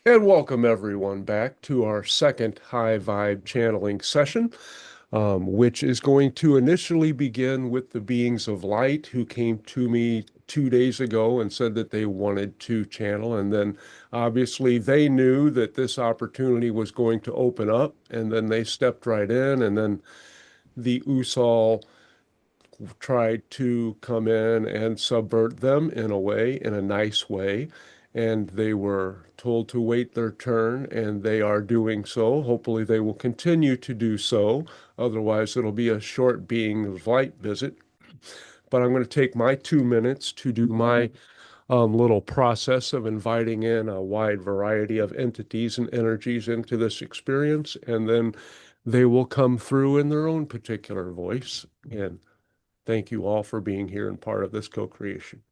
And welcome everyone back to our second high vibe channeling session, which is going to initially begin with the beings of light who came to me 2 days ago and said that they wanted to channel. And then obviously they knew that this opportunity was going to open up, and then they stepped right in. And then the Usol tried to come in and subvert them in a way, in a nice way, and they were told to wait their turn, and they are doing so. Hopefully, they will continue to do so. Otherwise, it'll be a short being of light visit. But I'm going to take my 2 minutes to do my little process of inviting in a wide variety of entities and energies into this experience, and then they will come through in their own particular voice. And thank you all for being here and part of this co-creation.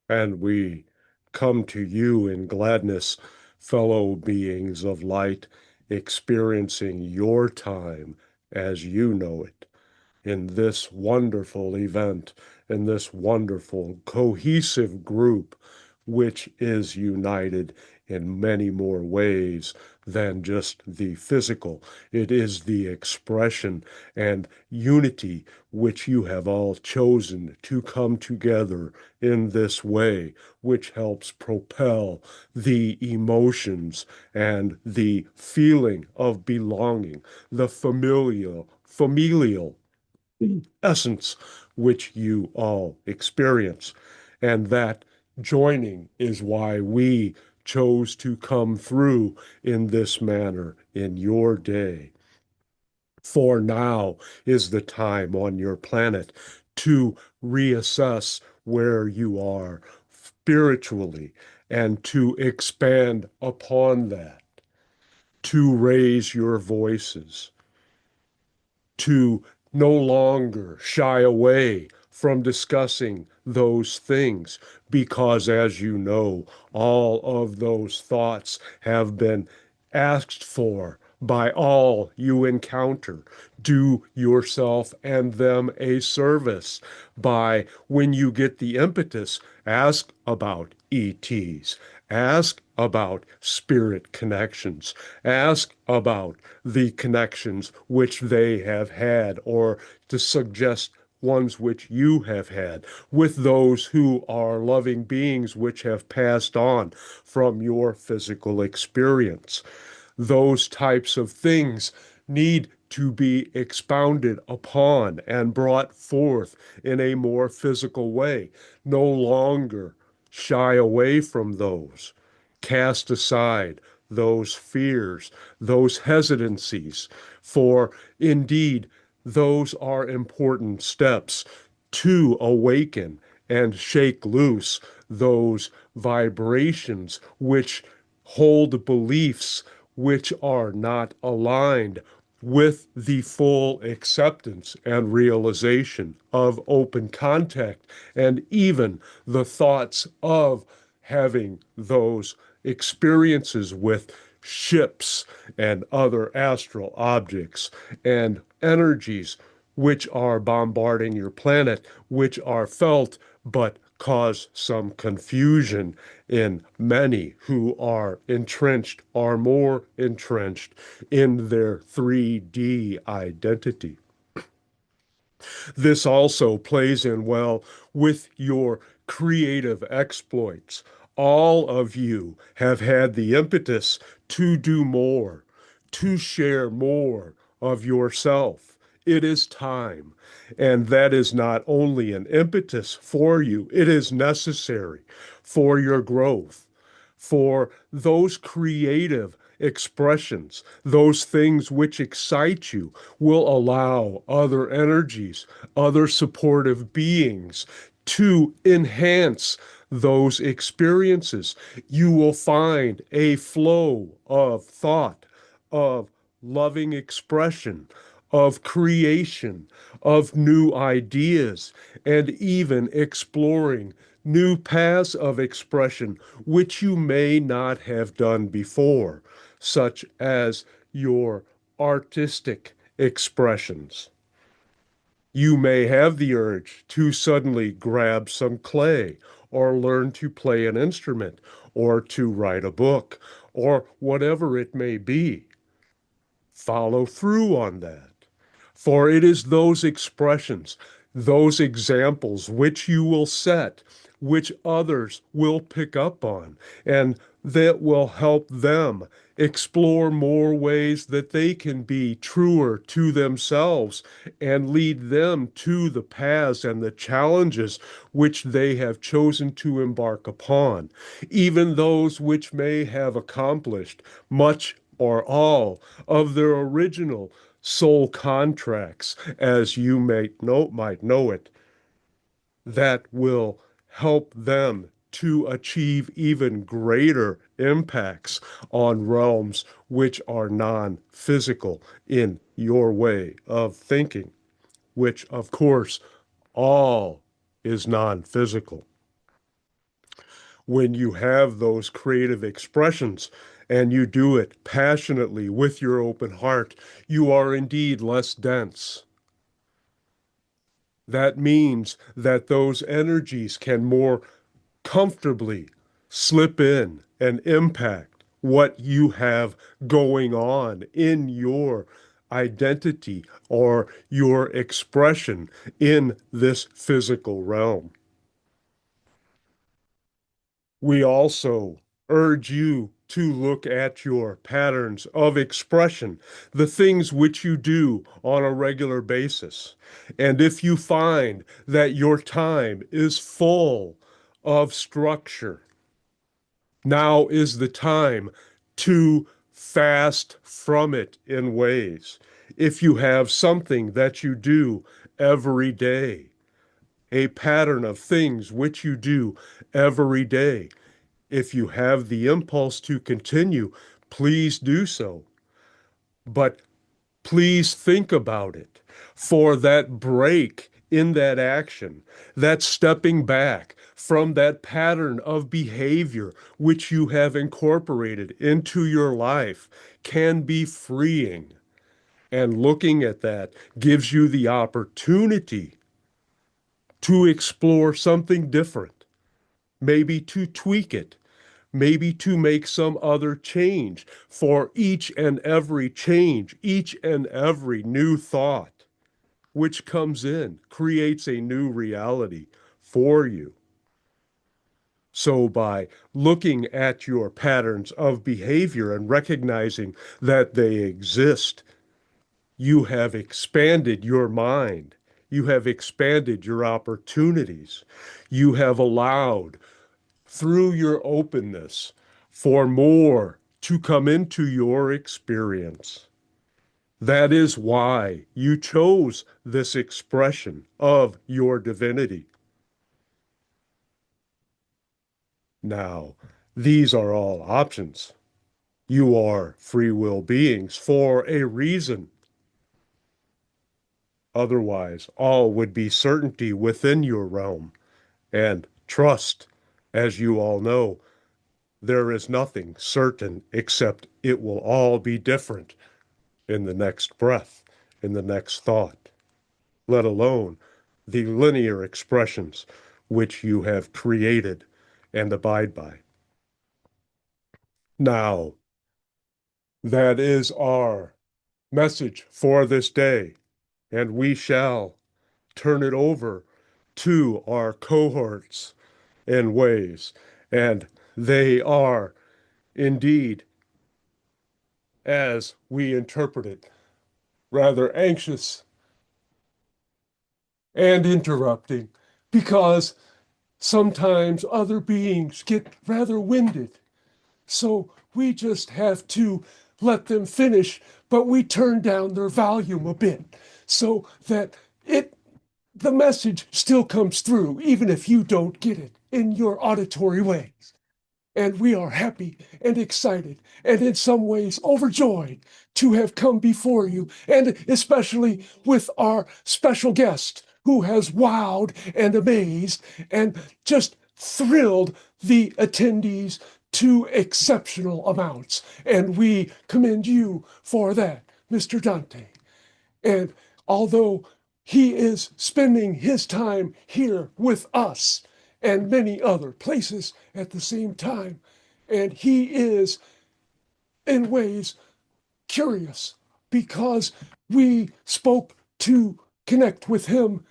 And we come to you in gladness, fellow beings of light, experiencing your time as you know it in this wonderful event, in this wonderful cohesive group, which is united in many more ways than just the physical. It is the expression and unity which you have all chosen to come together in this way, which helps propel the emotions and the feeling of belonging, the familial essence which you all experience. And that joining is why we chose to come through in this manner in your day. For now is the time on your planet to reassess where you are spiritually and to expand upon that, to raise your voices, to no longer shy away from discussing those things because, as you know, all of those thoughts have been asked for by all you encounter. Do yourself and them a service by, when you get the impetus, ask about ETs, ask about spirit connections, ask about the connections which they have had, or to suggest ones which you have had with those who are loving beings which have passed on from your physical experience. Those types of things need to be expounded upon and brought forth in a more physical way. No longer shy away from those. Cast aside those fears, those hesitancies, for indeed, those are important steps to awaken and shake loose those vibrations which hold beliefs which are not aligned with the full acceptance and realization of open contact, and even the thoughts of having those experiences with ships and other astral objects and energies which are bombarding your planet, which are felt but cause some confusion in many who are entrenched, are more entrenched in their 3D identity. This also plays in well with your creative exploits. All of you have had the impetus to do more, to share more of yourself. It is time. And that is not only an impetus for you, it is necessary for your growth, for those creative expressions, those things which excite you, will allow other energies, other supportive beings to enhance those experiences. You will find a flow of thought, of loving expression, of creation, of new ideas, and even exploring new paths of expression which you may not have done before, such as your artistic expressions. You may have the urge to suddenly grab some clay or learn to play an instrument or to write a book or whatever it may be. Follow through on that. For it is those expressions, those examples which you will set, which others will pick up on, and that will help them explore more ways that they can be truer to themselves and lead them to the paths and the challenges which they have chosen to embark upon, even those which may have accomplished much or all of their original soul contracts, as you might know it, that will help them to achieve even greater impacts on realms which are non-physical in your way of thinking, which, of course, all is non-physical. When you have those creative expressions and you do it passionately with your open heart, you are indeed less dense. That means that those energies can more comfortably slip in and impact what you have going on in your identity or your expression in this physical realm. We also urge you to look at your patterns of expression, the things which you do on a regular basis. And if you find that your time is full of structure, now is the time to fast from it in ways. If you have something that you do every day, a pattern of things which you do every day, if you have the impulse to continue, please do so. But please think about it. For that break in that action, that stepping back from that pattern of behavior which you have incorporated into your life can be freeing. And looking at that gives you the opportunity to explore something different, maybe to tweak it, maybe to make some other change. For each and every change, each and every new thought which comes in creates a new reality for you. So by looking at your patterns of behavior and recognizing that they exist, you have expanded your mind. You have expanded your opportunities. You have allowed, through your openness, for more to come into your experience. That is why you chose this expression of your divinity. Now, these are all options. You are free will beings for a reason. Otherwise, all would be certainty within your realm. And trust, as you all know, there is nothing certain except it will all be different in the next breath, in the next thought, let alone the linear expressions which you have created and abide by. Now, that is our message for this day, and we shall turn it over to our cohorts in ways, and they are indeed, as we interpret it, rather anxious and interrupting because sometimes other beings get rather winded. So we just have to let them finish, but we turn down their volume a bit so that the message still comes through, even if you don't get it in your auditory way. And we are happy and excited and in some ways overjoyed to have come before you, and especially with our special guest who has wowed and amazed and just thrilled the attendees to exceptional amounts. And we commend you for that, Mr. Dante. And although he is spending his time here with us and many other places at the same time, and he is in ways curious because we spoke to connect with him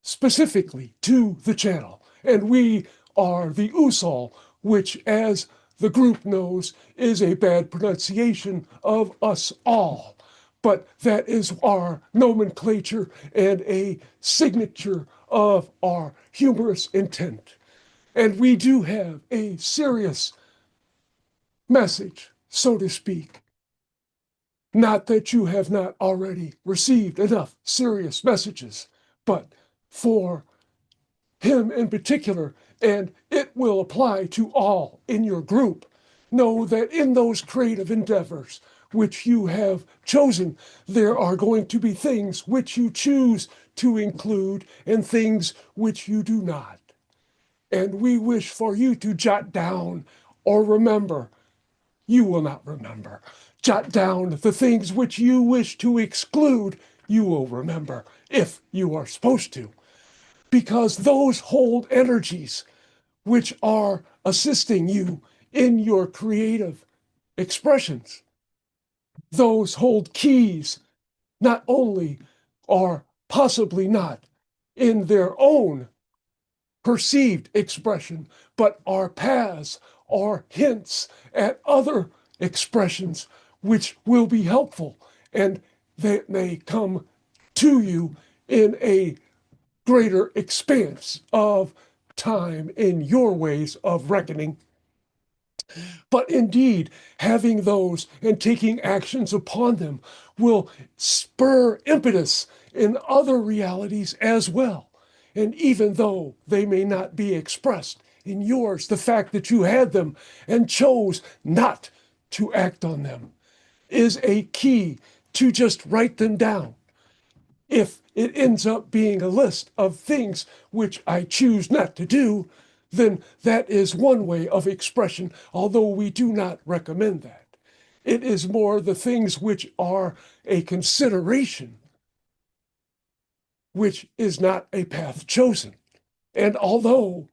specifically to the channel. And we are the Usol, which, as the group knows, is a bad pronunciation of us all. But that is our nomenclature and a signature of our humorous intent. And we do have a serious message, so to speak. Not that you have not already received enough serious messages, but for him in particular, and it will apply to all in your group. Know that in those creative endeavors which you have chosen, there are going to be things which you choose to include and things which you do not. And we wish for you to jot down or remember. You will not remember. Jot down the things which you wish to exclude. You will remember if you are supposed to, because those hold energies which are assisting you in your creative expressions. Those hold keys, not only or possibly not in their own perceived expression, but are paths or hints at other expressions which will be helpful, and they may come to you in a greater expanse of time in your ways of reckoning. But indeed, having those and taking actions upon them will spur impetus in other realities as well. And even though they may not be expressed in yours, the fact that you had them and chose not to act on them is a key to just write them down. If it ends up being a list of things which I choose not to do, then that is one way of expression, although we do not recommend that. It is more the things which are a consideration, which is not a path chosen. And although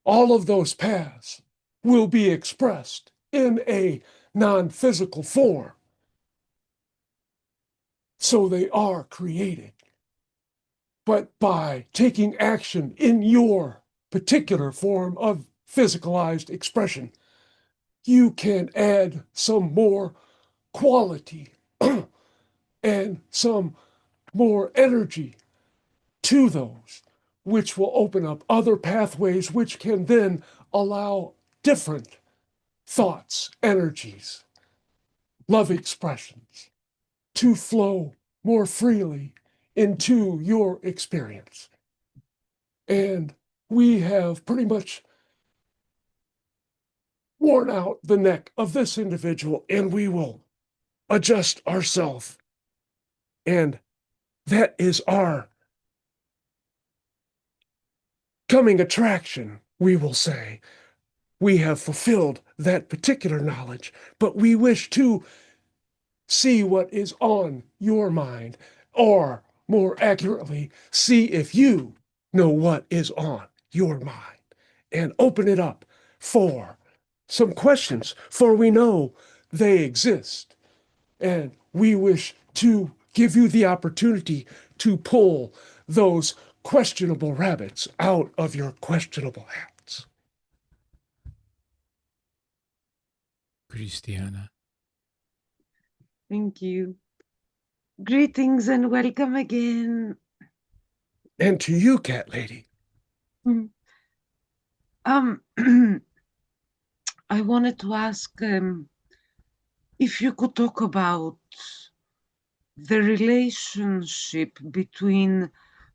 all of those paths will be expressed in a non-physical form, so they are created. But by taking action in your particular form of physicalized expression, you can add some more quality and some more energy to those, which will open up other pathways, which can then allow different thoughts, energies, love expressions to flow more freely into your experience. And we have pretty much worn out the neck of this individual, and we will adjust ourselves and That is our coming attraction, we will say. We have fulfilled that particular knowledge, but we wish to see what is on your mind, or more accurately, see if you know what is on your mind, and open it up for some questions, for we know they exist, and we wish to give you the opportunity to pull those questionable rabbits out of your questionable hats. ChristinaAnna. Thank you. Greetings and welcome again. And to you, Cat Lady. I wanted to ask if you could talk about the relationship between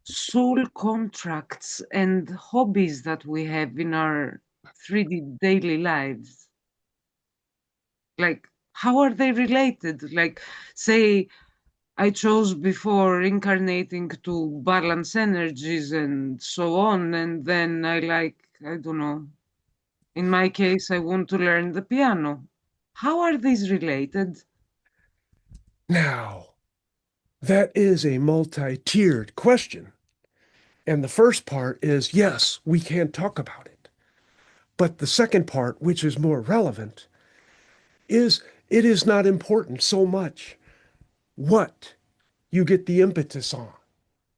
soul contracts and hobbies that we have in our 3D daily lives. Like, how are they related? Like, say, I chose before incarnating to balance energies and so on, and then I don't know, in my case, I want to learn the piano. How are these related? Now, that is a multi-tiered question. And the first part is, yes, we can talk about it. But the second part, which is more relevant, is it is not important so much what you get the impetus on.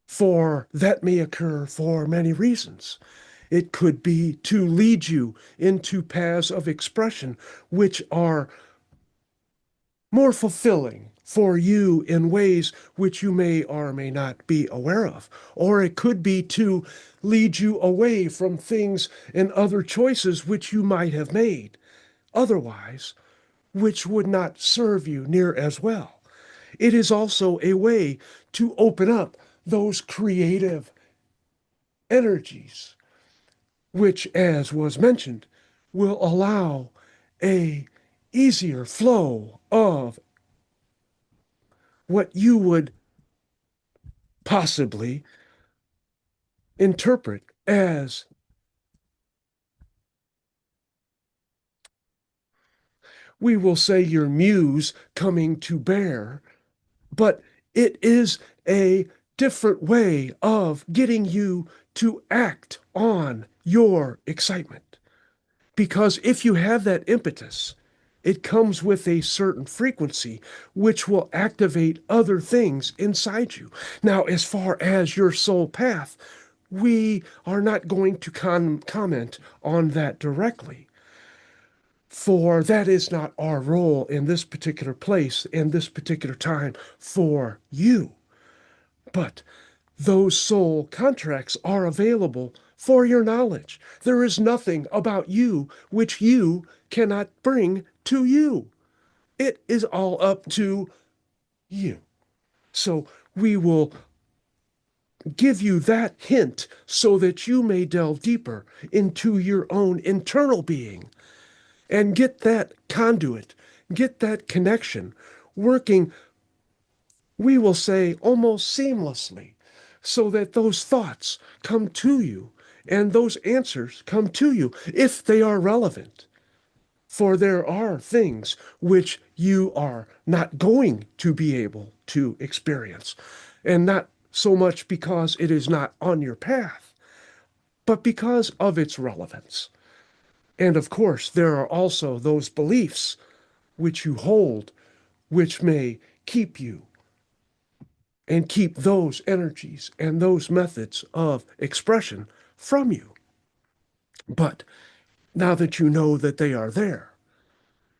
For that may occur for many reasons. It could be to lead you into paths of expression which are more fulfilling for you in ways which you may or may not be aware of. Or it could be to lead you away from things and other choices which you might have made otherwise, which would not serve you near as well. It is also a way to open up those creative energies, which, as was mentioned, will allow a easier flow of what you would possibly interpret as, we will say, your muse coming to bear, but it is a different way of getting you to act on your excitement. Because if you have that impetus, it comes with a certain frequency which will activate other things inside you. Now, as far as your soul path, we are not going to comment on that directly, for that is not our role in this particular place, in this particular time for you. But those soul contracts are available for your knowledge. There is nothing about you which you cannot bring to you. It is all up to you. So we will give you that hint so that you may delve deeper into your own internal being and get that conduit, get that connection working, we will say, almost seamlessly, so that those thoughts come to you and those answers come to you if they are relevant. For there are things which you are not going to be able to experience, and not so much because it is not on your path, but because of its relevance. And of course, there are also those beliefs which you hold, which may keep you and keep those energies and those methods of expression from you. But now that you know that they are there,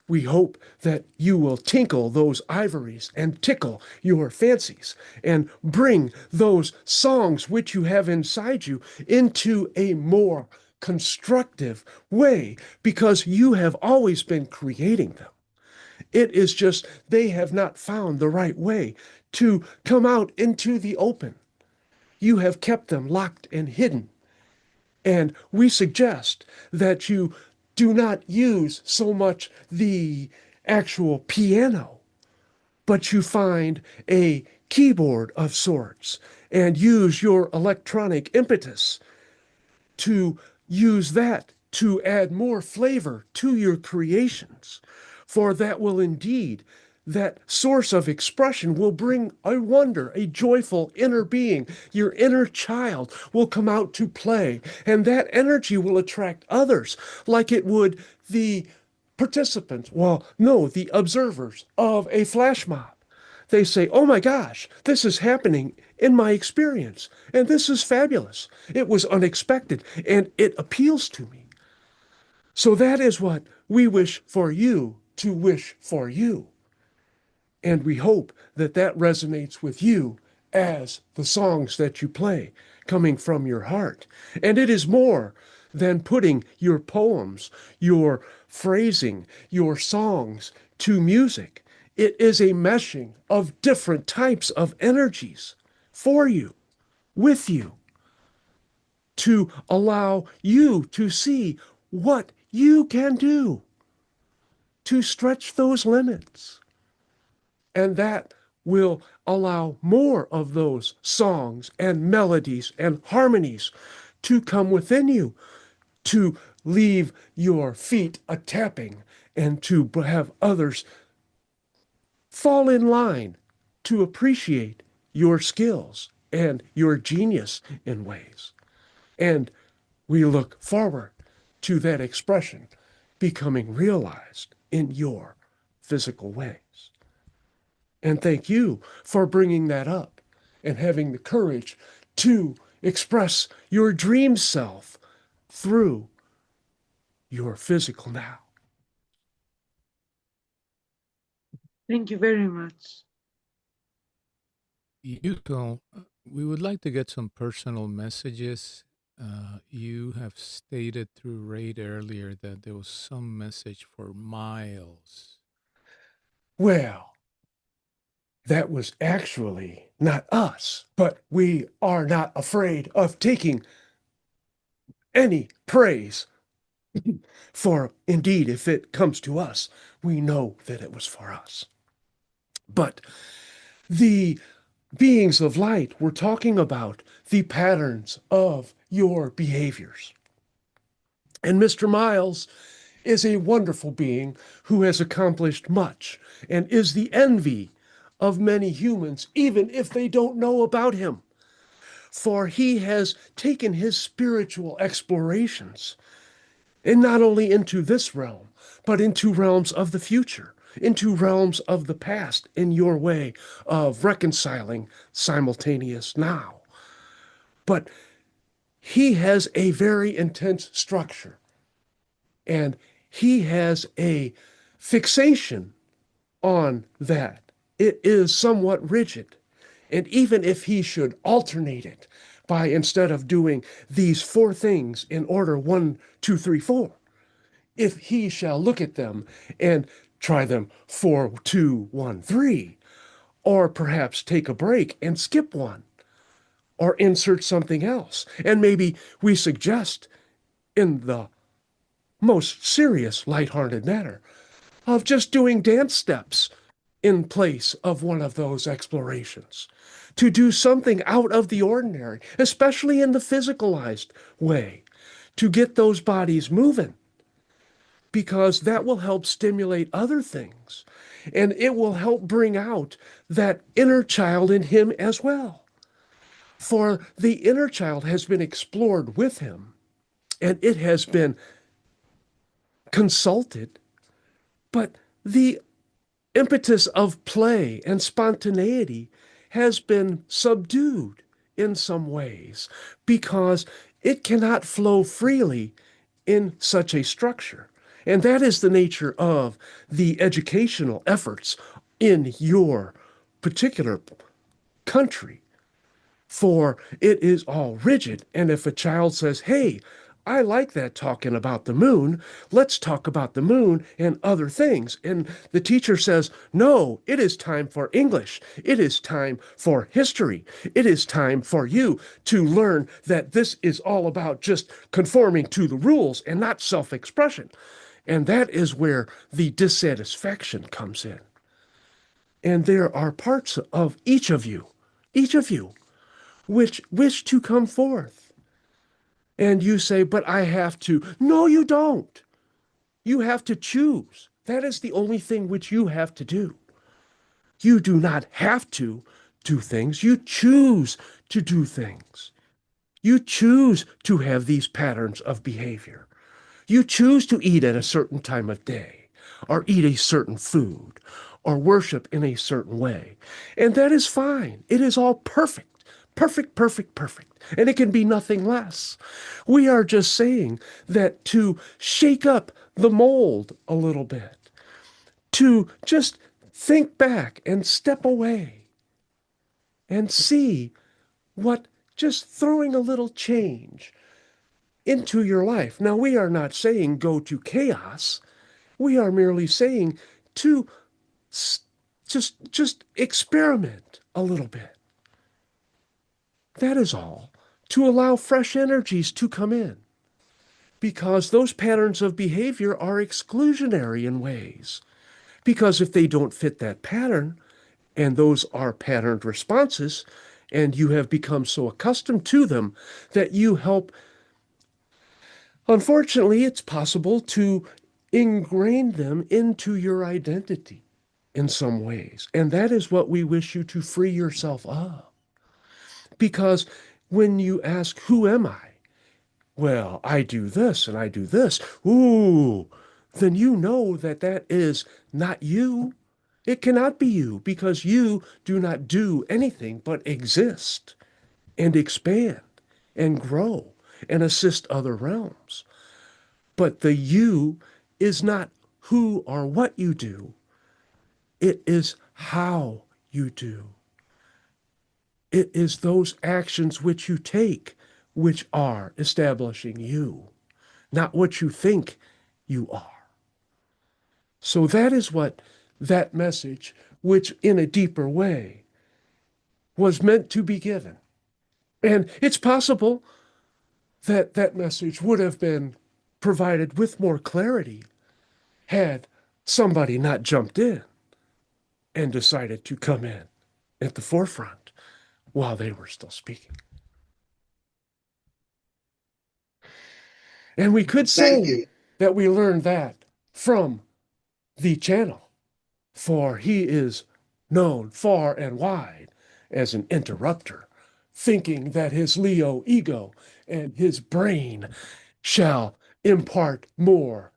we hope that you will tinkle those ivories and tickle your fancies and bring those songs which you have inside you into a more constructive way, because you have always been creating them. It is just they have not found the right way to come out into the open. You have kept them locked and hidden. And we suggest that you do not use so much the actual piano, but you find a keyboard of sorts and use your electronic impetus to use that to add more flavor to your creations. For that will indeed, that source of expression will bring a wonder, a joyful inner being. Your inner child will come out to play, and that energy will attract others like it would the participants, well, no, the observers of a flash mob. They say, oh my gosh, this is happening in my experience, and this is fabulous. It was unexpected, and it appeals to me. So that is what we wish for you to wish for you. And we hope that that resonates with you as the songs that you play coming from your heart. And it is more than putting your poems, your phrasing, your songs to music. It is a meshing of different types of energies for you, with you, to allow you to see what you can do to stretch those limits. And that will allow more of those songs and melodies and harmonies to come within you, to leave your feet a tapping and to have others fall in line to appreciate your skills and your genius in ways. And we look forward to that expression becoming realized in your physical ways. And thank you for bringing that up and having the courage to express your dream self through your physical now. Thank you very much. Usol, we would like to get some personal messages. You have stated through Raid earlier that there was some message for Miles. Well, that was actually not us, but we are not afraid of taking any praise. For indeed, if it comes to us, we know that it was for us. But the beings of light were talking about the patterns of your behaviors. And Mr. Miles is a wonderful being who has accomplished much and is the envy of many humans, even if they don't know about him. For he has taken his spiritual explorations, and not only into this realm, but into realms of the future, into realms of the past, in your way of reconciling simultaneous now. But he has a very intense structure, and he has a fixation on that. It is somewhat rigid. And even if he should alternate it by instead of doing these four things in order 1, 2, 3, 4, if he shall look at them and try them 4, 2, 1, 3, or perhaps take a break and skip one, or insert something else. And maybe we suggest in the most serious, lighthearted manner of just doing dance steps in place of one of those explorations, to do something out of the ordinary, especially in the physicalized way, to get those bodies moving, because that will help stimulate other things, and it will help bring out that inner child in him as well. For the inner child has been explored with him, and it has been consulted, but the impetus of play and spontaneity has been subdued in some ways because it cannot flow freely in such a structure. And that is the nature of the educational efforts in your particular country. For it is all rigid. And if a child says, hey, I like that talking about the moon. Let's talk about the moon and other things. And the teacher says, no, it is time for English. It is time for history. It is time for you to learn that this is all about just conforming to the rules and not self-expression. And that is where the dissatisfaction comes in. And there are parts of each of you, which wish to come forth. And you say, but I have to. No, you don't. You have to choose. That is the only thing which you have to do. You do not have to do things. You choose to do things. You choose to have these patterns of behavior. You choose to eat at a certain time of day, or eat a certain food, or worship in a certain way. And that is fine. It is all perfect. Perfect, perfect, perfect. And it can be nothing less. We are just saying that to shake up the mold a little bit, to just think back and step away and see what just throwing a little change into your life. Now, we are not saying go to chaos. We are merely saying to just experiment a little bit. That is all. To allow fresh energies to come in. Because those patterns of behavior are exclusionary in ways. Because if they don't fit that pattern, and those are patterned responses, and you have become so accustomed to them that you help. Unfortunately, it's possible to ingrain them into your identity in some ways. And that is what we wish you to free yourself of. Because when you ask, who am I? Well, I do this and I do this. Ooh, then you know that that is not you. It cannot be you because you do not do anything but exist and expand and grow and assist other realms. But the you is not who or what you do. It is how you do. It is those actions which you take which are establishing you, not what you think you are. So that is what that message, which in a deeper way was meant to be given. And it's possible that that message would have been provided with more clarity had somebody not jumped in and decided to come in at the forefront while they were still speaking. And we could Thank say you. that we learned that from the channel, for he is known far and wide as an interrupter, thinking that his Leo ego and his brain shall impart more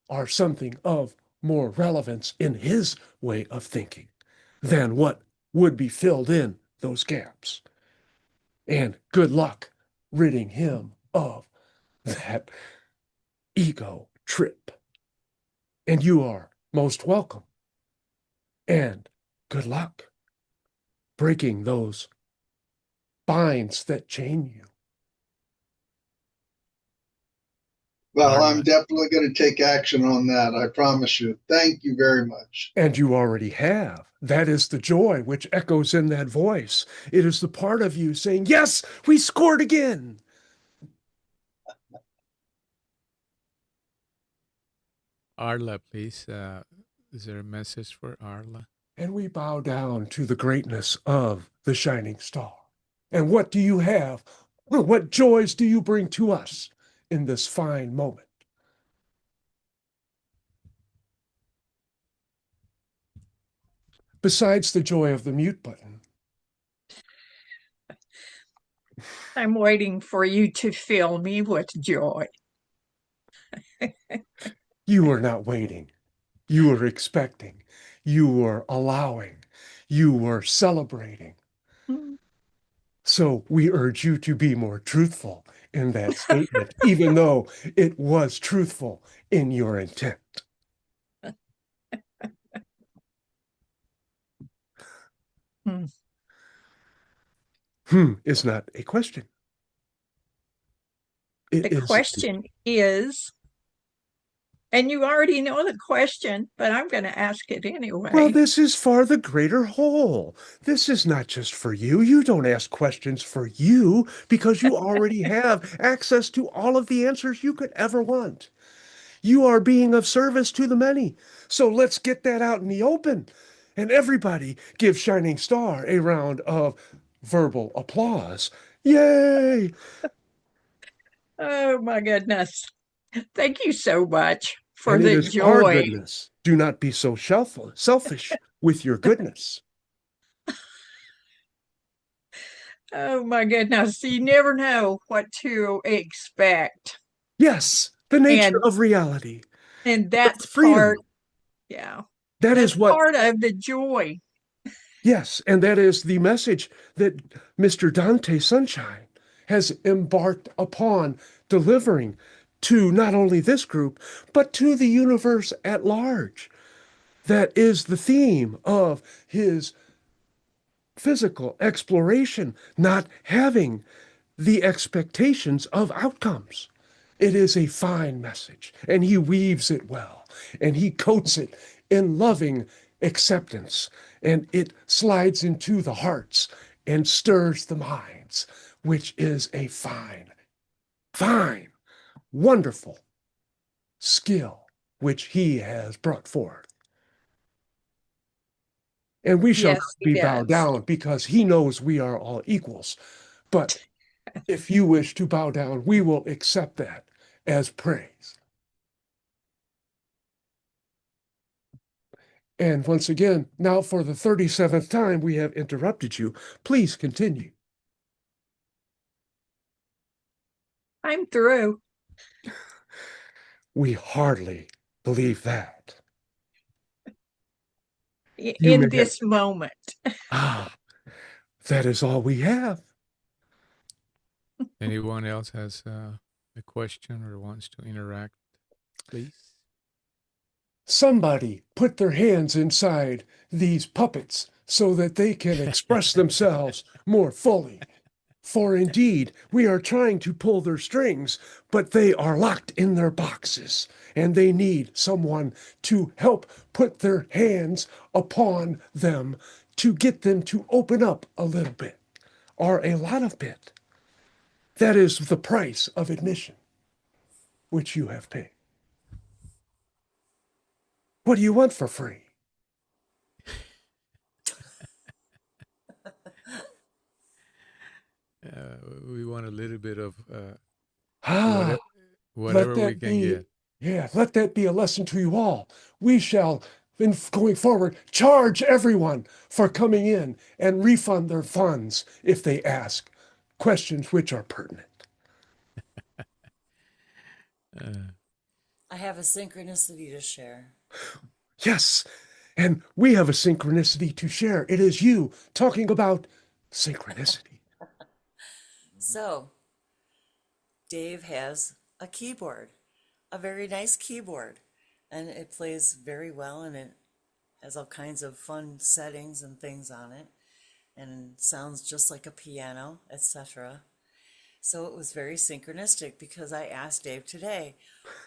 or something of more relevance in his way of thinking than what would be filled in those gaps. And good luck ridding him of that ego trip. And you are most welcome. And good luck breaking those binds that chain you. Well, I'm Arla, definitely going to take action on that. I promise you. Thank you very much. And you already have. That is the joy which echoes in that voice. It is the part of you saying, yes, we scored again. Arla, please. Is there a message for Arla? And we bow down to the greatness of the shining star. And what do you have? What joys do you bring to us in this fine moment? Besides the joy of the mute button. I'm waiting for you to fill me with joy. You were not waiting. You were expecting. You were allowing. You were celebrating. So we urge you to be more truthful in that statement, even though it was truthful in your intent. Is not a question. The question is, and you already know the question, but I'm going to ask it anyway. Well, this is for the greater whole. This is not just for you. You don't ask questions for you because you already have access to all of the answers you could ever want. You are being of service to the many. So let's get that out in the open And everybody give Shining Star a round of verbal applause. Yay! Oh my goodness. Thank you so much for And it the is our joy. goodness. Do not be so selfish with your goodness. Oh my goodness. You never know what to expect. Yes, the nature And of reality. that's Freedom. part, yeah. That That's is what, part of the joy. yes, and that is the message that Mr. Dante Sunshine has embarked upon delivering to not only this group, but to the universe at large. That is the theme of his physical exploration, not having the expectations of outcomes. It is a fine message, and he weaves it well, and he coats it in loving acceptance, and it slides into the hearts and stirs the minds, which is a fine, wonderful skill which he has brought forth. And we shall Yes, not he be bowed does. down because he knows we are all equals. But if you wish to bow down, we will accept that as praise. And once again, now for the 37th time, we have interrupted you. Please continue. I'm through. We hardly believe that. You In may have, this moment. ah, that is all we have. Anyone else has a question or wants to interact, please? Somebody put their hands inside these puppets so that they can express themselves more fully. For indeed, we are trying to pull their strings, but they are locked in their boxes, and they need someone to help put their hands upon them to get them to open up a little bit, or a lot of bit. That is the price of admission, which you have paid. What do you want for free? We want a little bit of Ah, whatever, let whatever we that can be, get. yeah, let that be a lesson to you all. We shall, in going forward, charge everyone for coming in and refund their funds if they ask questions which are pertinent. Uh, I have a synchronicity to share. Yes, and we have a synchronicity to share. It is you talking about synchronicity. So, Dave has a keyboard, a very nice keyboard, and it plays very well, and it has all kinds of fun settings and things on it, and sounds just like a piano, etc. So it was very synchronistic because I asked Dave today,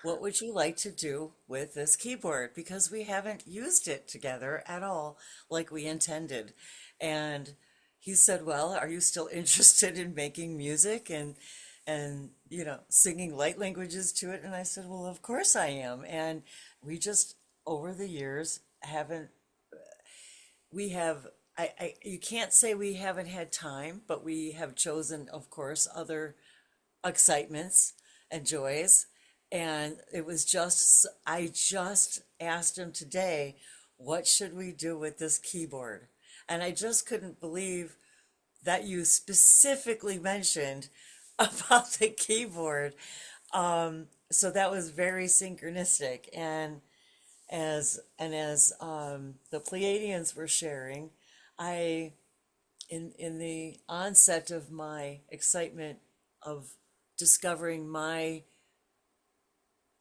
what would you like to do with this keyboard? Because we haven't used it together at all like we intended. And he said, well, are you still interested in making music and singing light languages to it? And I said, well, of course I am. And we just over the years haven't we have you can't say we haven't had time, but we have chosen, of course, other excitements and joys. And it was just, I just asked him today, what should we do with this keyboard? And I just couldn't believe that you specifically mentioned about the keyboard. So that was very synchronistic. And as the Pleiadians were sharing, I in the onset of my excitement of discovering my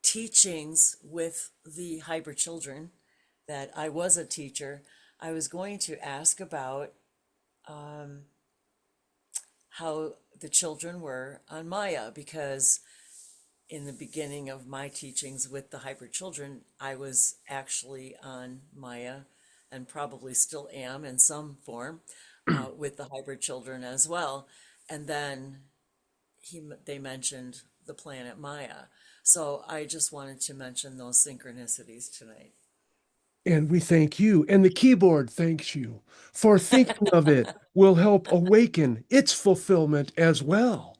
teachings with the hybrid children, that I was a teacher, I was going to ask about how the children were on Maya, because in the beginning of my teachings with the hybrid children, I was actually on Maya and probably still am in some form with the hybrid children as well. And then they mentioned the planet Maya. So I just wanted to mention those synchronicities tonight. And we thank you, and the keyboard thanks you, for thinking of it will help awaken its fulfillment as well.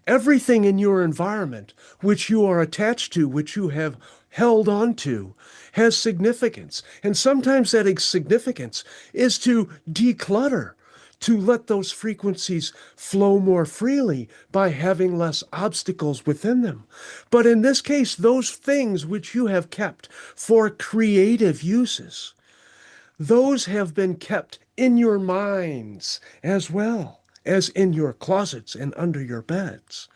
Everything in your environment, which you are attached to, which you have held on to, has significance. And sometimes that significance is to declutter, to let those frequencies flow more freely by having less obstacles within them. But in this case, those things which you have kept for creative uses, those have been kept in your minds as well as in your closets and under your beds.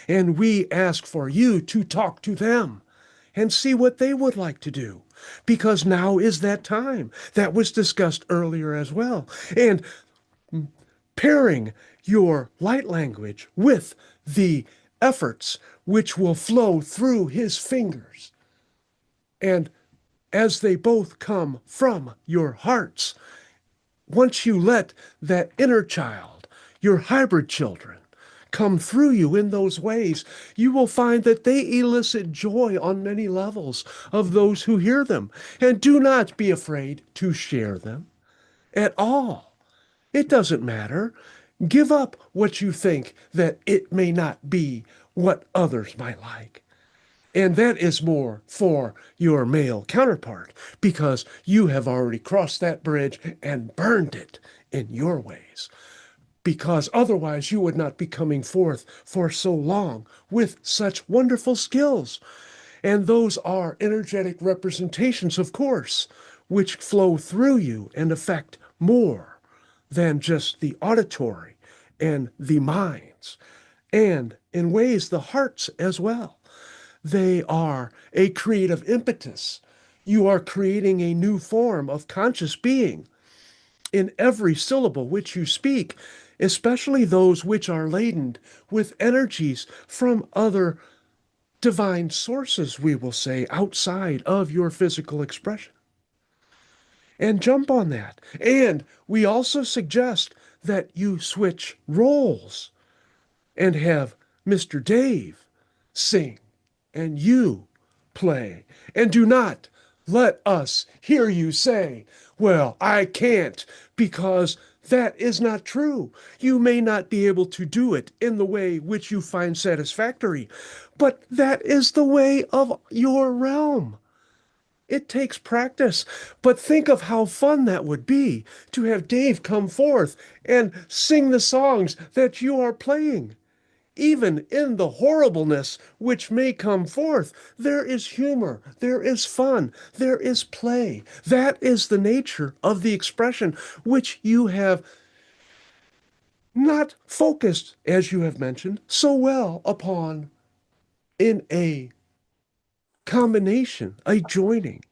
And we ask for you to talk to them and see what they would like to do. Because now is that time. That was discussed earlier as well. And pairing your light language with the efforts which will flow through his fingers. And as they both come from your hearts, once you let that inner child, your hybrid children, come through you in those ways, you will find that they elicit joy on many levels of those who hear them. And do not be afraid to share them at all. It doesn't matter. Give up what you think that it may not be what others might like. And that is more for your male counterpart because you have already crossed that bridge and burned it in your ways. Because otherwise you would not be coming forth for so long with such wonderful skills. And those are energetic representations, of course, which flow through you and affect more than just the auditory and the minds, and in ways the hearts as well. They are a creative impetus. You are creating a new form of conscious being in every syllable which you speak, especially those which are laden with energies from other divine sources, we will say, outside of your physical expression. And jump on that. And we also suggest that you switch roles and have Mr. Dave sing and you play. And do not let us hear you say, well, I can't, because that is not true. You may not be able to do it in the way which you find satisfactory, but that is the way of your realm. It takes practice, but think of how fun that would be to have Dave come forth and sing the songs that you are playing. Even in the horribleness which may come forth, there is humor, there is fun, there is play. That is the nature of the expression which you have not focused, as you have mentioned, so well upon in a combination, a joining,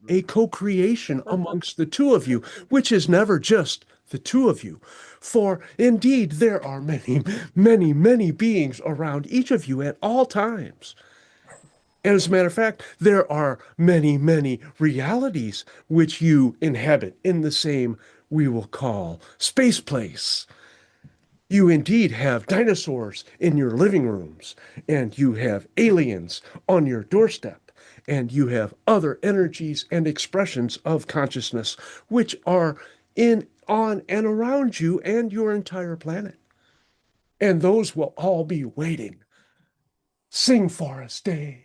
a co-creation amongst the two of you, which is never just the two of you. For indeed, there are many, many, many beings around each of you at all times. And as a matter of fact, there are many, many realities which you inhabit in the same, we will call, space place. You indeed have dinosaurs in your living rooms, and you have aliens on your doorstep, and you have other energies and expressions of consciousness which are in, on, and around you and your entire planet. And those will all be waiting. Sing for us, Dave.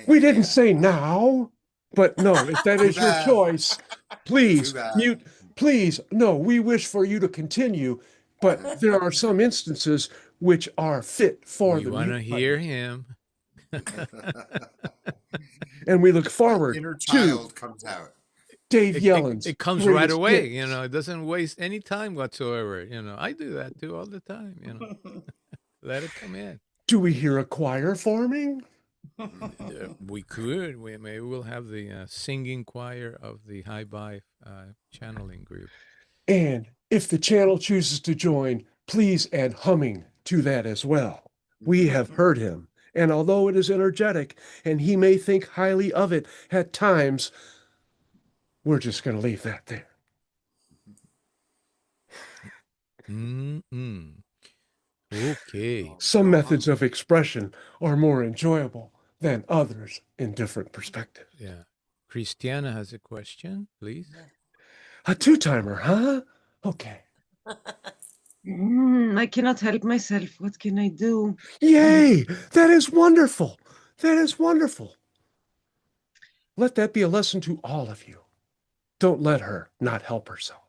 We didn't say now, but no, if that is your choice, please mute. Please, no, we wish for you to continue, but there are some instances which are fit for We the want to mute hear button. him. And we look forward Inner to child comes out. Dave It Yellen's comes right greatest away. hits. It doesn't waste any time whatsoever. I do that too all the time. Let it come in. Do we hear a choir forming? We could. Maybe we'll have the singing choir of the High Vibe channeling group. And if the channel chooses to join, please add humming to that as well. We have heard him, and although it is energetic, and he may think highly of it at times, we're just going to leave that there. Okay. Some methods of expression are more enjoyable than others in different perspectives. Yeah. ChristinaAnna has a question, please. A two-timer, huh? Okay. I cannot help myself. What can I do? Yay! That is wonderful. That is wonderful. Let that be a lesson to all of you. Don't let her not help herself.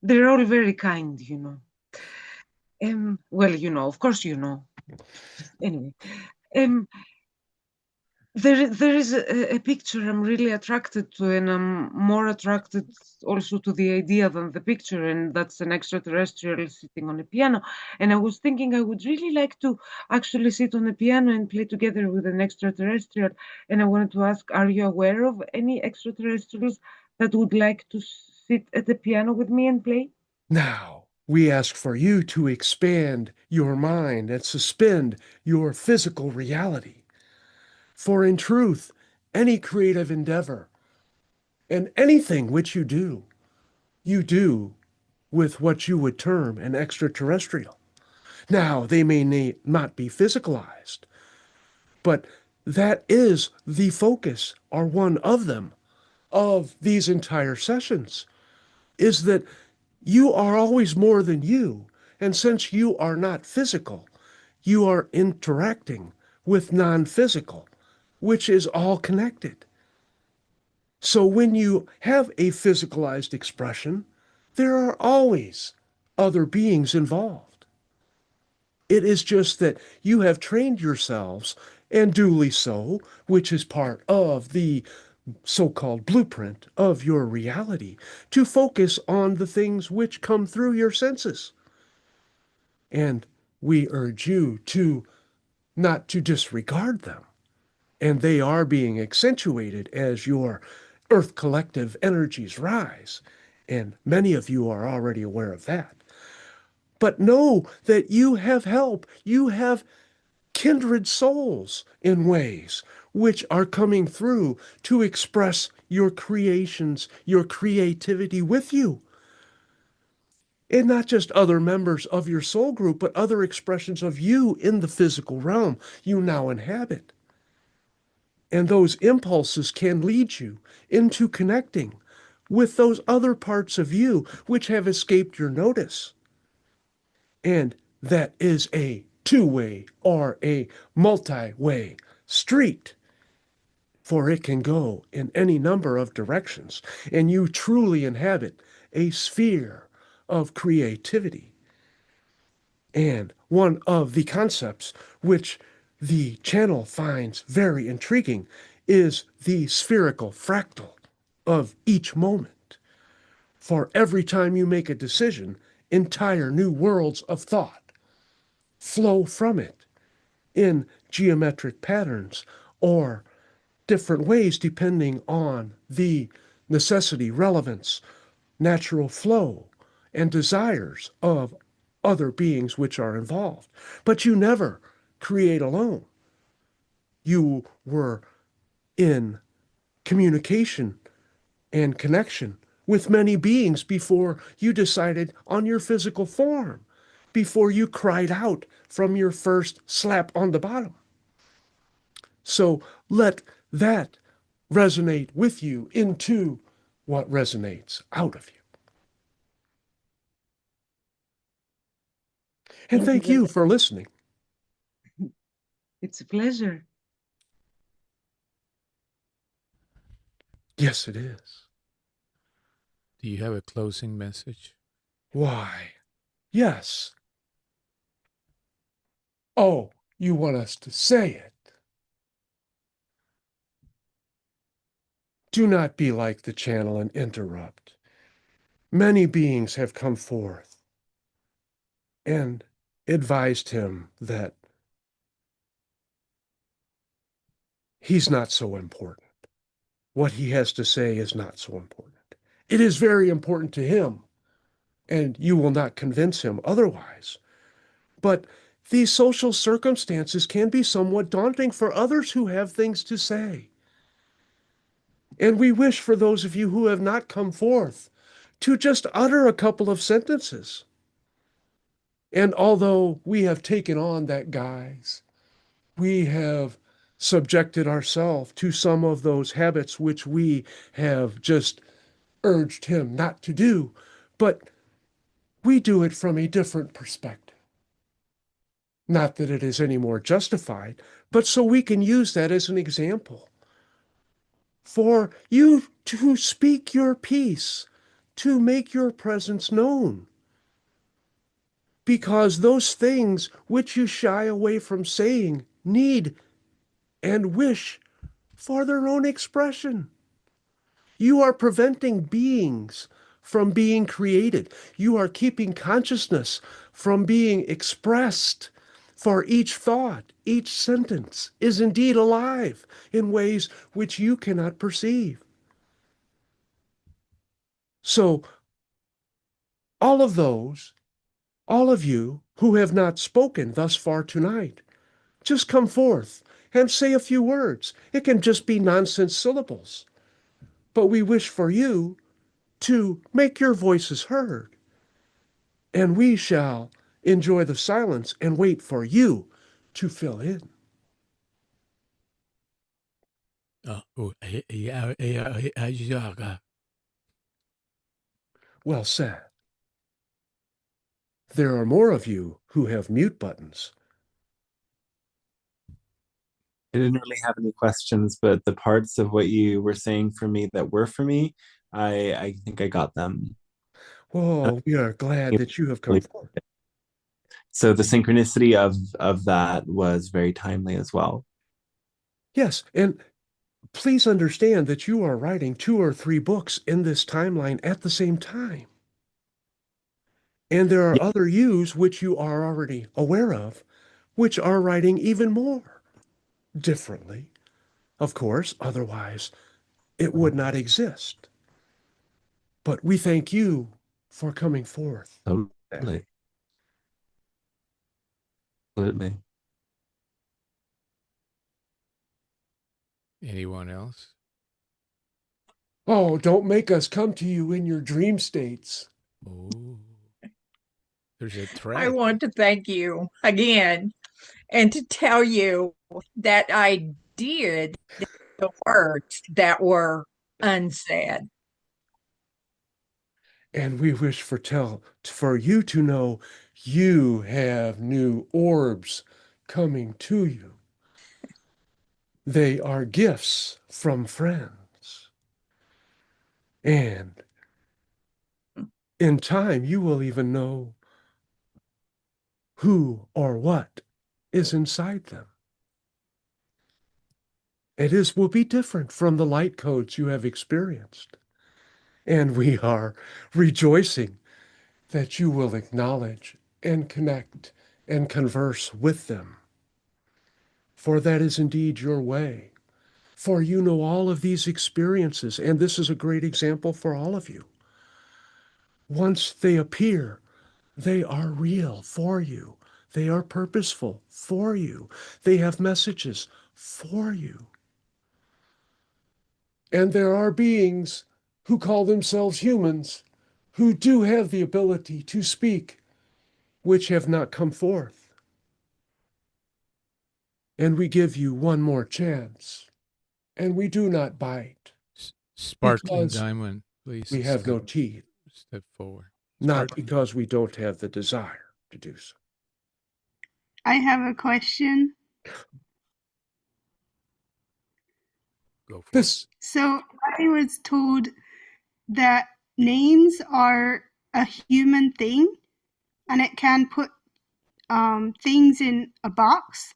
They're all very kind, you know. Well, you know, of course, you know. Anyway, there is a picture I'm really attracted to, and I'm more attracted also to the idea than the picture, and that's an extraterrestrial sitting on a piano. And I was thinking I would really like to actually sit on a piano and play together with an extraterrestrial. And I wanted to ask, are you aware of any extraterrestrials that would like to sit at the piano with me and play? Now, we ask for you to expand your mind and suspend your physical reality. For in truth, any creative endeavor and anything which you do with what you would term an extraterrestrial. Now, they may not be physicalized, but that is the focus, or one of them, of these entire sessions, is that you are always more than you. And since you are not physical, you are interacting with non-physical, which is all connected. So when you have a physicalized expression, there are always other beings involved. It is just that you have trained yourselves, and duly so, which is part of the so-called blueprint of your reality, to focus on the things which come through your senses. And we urge you to not to disregard them. And they are being accentuated as your Earth collective energies rise. And many of you are already aware of that. But know that you have help. You have kindred souls in ways which are coming through to express your creations, your creativity with you. And not just other members of your soul group, but other expressions of you in the physical realm you now inhabit. And those impulses can lead you into connecting with those other parts of you which have escaped your notice. And that is a two-way or a multi-way street, for it can go in any number of directions, and you truly inhabit a sphere of creativity. And one of the concepts which the channel finds very intriguing is the spherical fractal of each moment. For every time you make a decision, entire new worlds of thought flow from it in geometric patterns or different ways depending on the necessity, relevance, natural flow, and desires of other beings which are involved. But you never create alone. You were in communication and connection with many beings before you decided on your physical form, before you cried out from your first slap on the bottom. So let that resonate with you into what resonates out of you. And thank you for listening. It's a pleasure. Yes, it is. Do you have a closing message? Why? Yes. Oh, you want us to say it. Do not be like the channel and interrupt. Many beings have come forth and advised him that he's not so important. What he has to say is not so important. It is very important to him, and you will not convince him otherwise. But these social circumstances can be somewhat daunting for others who have things to say. And we wish for those of you who have not come forth to just utter a couple of sentences. And although we have taken on that guise, we have subjected ourselves to some of those habits which we have just urged him not to do, but we do it from a different perspective. Not that it is any more justified, but so we can use that as an example for you to speak your piece, to make your presence known. Because those things which you shy away from saying need and wish for their own expression. You are preventing beings from being created. You are keeping consciousness from being expressed. For each thought, each sentence is indeed alive in ways which you cannot perceive. So, all of you who have not spoken thus far tonight, just come forth and say a few words. It can just be nonsense syllables. But we wish for you to make your voices heard. And we shall enjoy the silence and wait for you to fill in. Well said. There are more of you who have mute buttons. I didn't really have any questions, but the parts of what you were saying for me that were for me, I think I got them. Oh, we are glad that you have come forward. So the synchronicity of that was very timely as well. Yes, and please understand that you are writing 2 or 3 books in this timeline at the same time. And there are other yous which you are already aware of, which are writing even more differently. Of course, otherwise it would not exist. But we thank you for coming forth. Totally. Absolutely. Anyone else? Oh, don't make us come to you in your dream states. Oh, there's a threat. I want to thank you again and to tell you that I did the words that were unsaid. And we wish for you to know you have new orbs coming to you. They are gifts from friends. And in time, you will even know who or what is inside them. Will be different from the light codes you have experienced. And we are rejoicing that you will acknowledge and connect and converse with them. For that is indeed your way. For you know all of these experiences, and this is a great example for all of you. Once they appear, they are real for you. They are purposeful for you. They have messages for you. And there are beings who call themselves humans who do have the ability to speak, which have not come forth. And we give you one more chance. And we do not bite. Sparkling because diamond, please. we have no teeth. Step forward. Not because we don't have the desire to do so. I have a question. Go for This, So I was told that names are a human thing and it can put things in a box.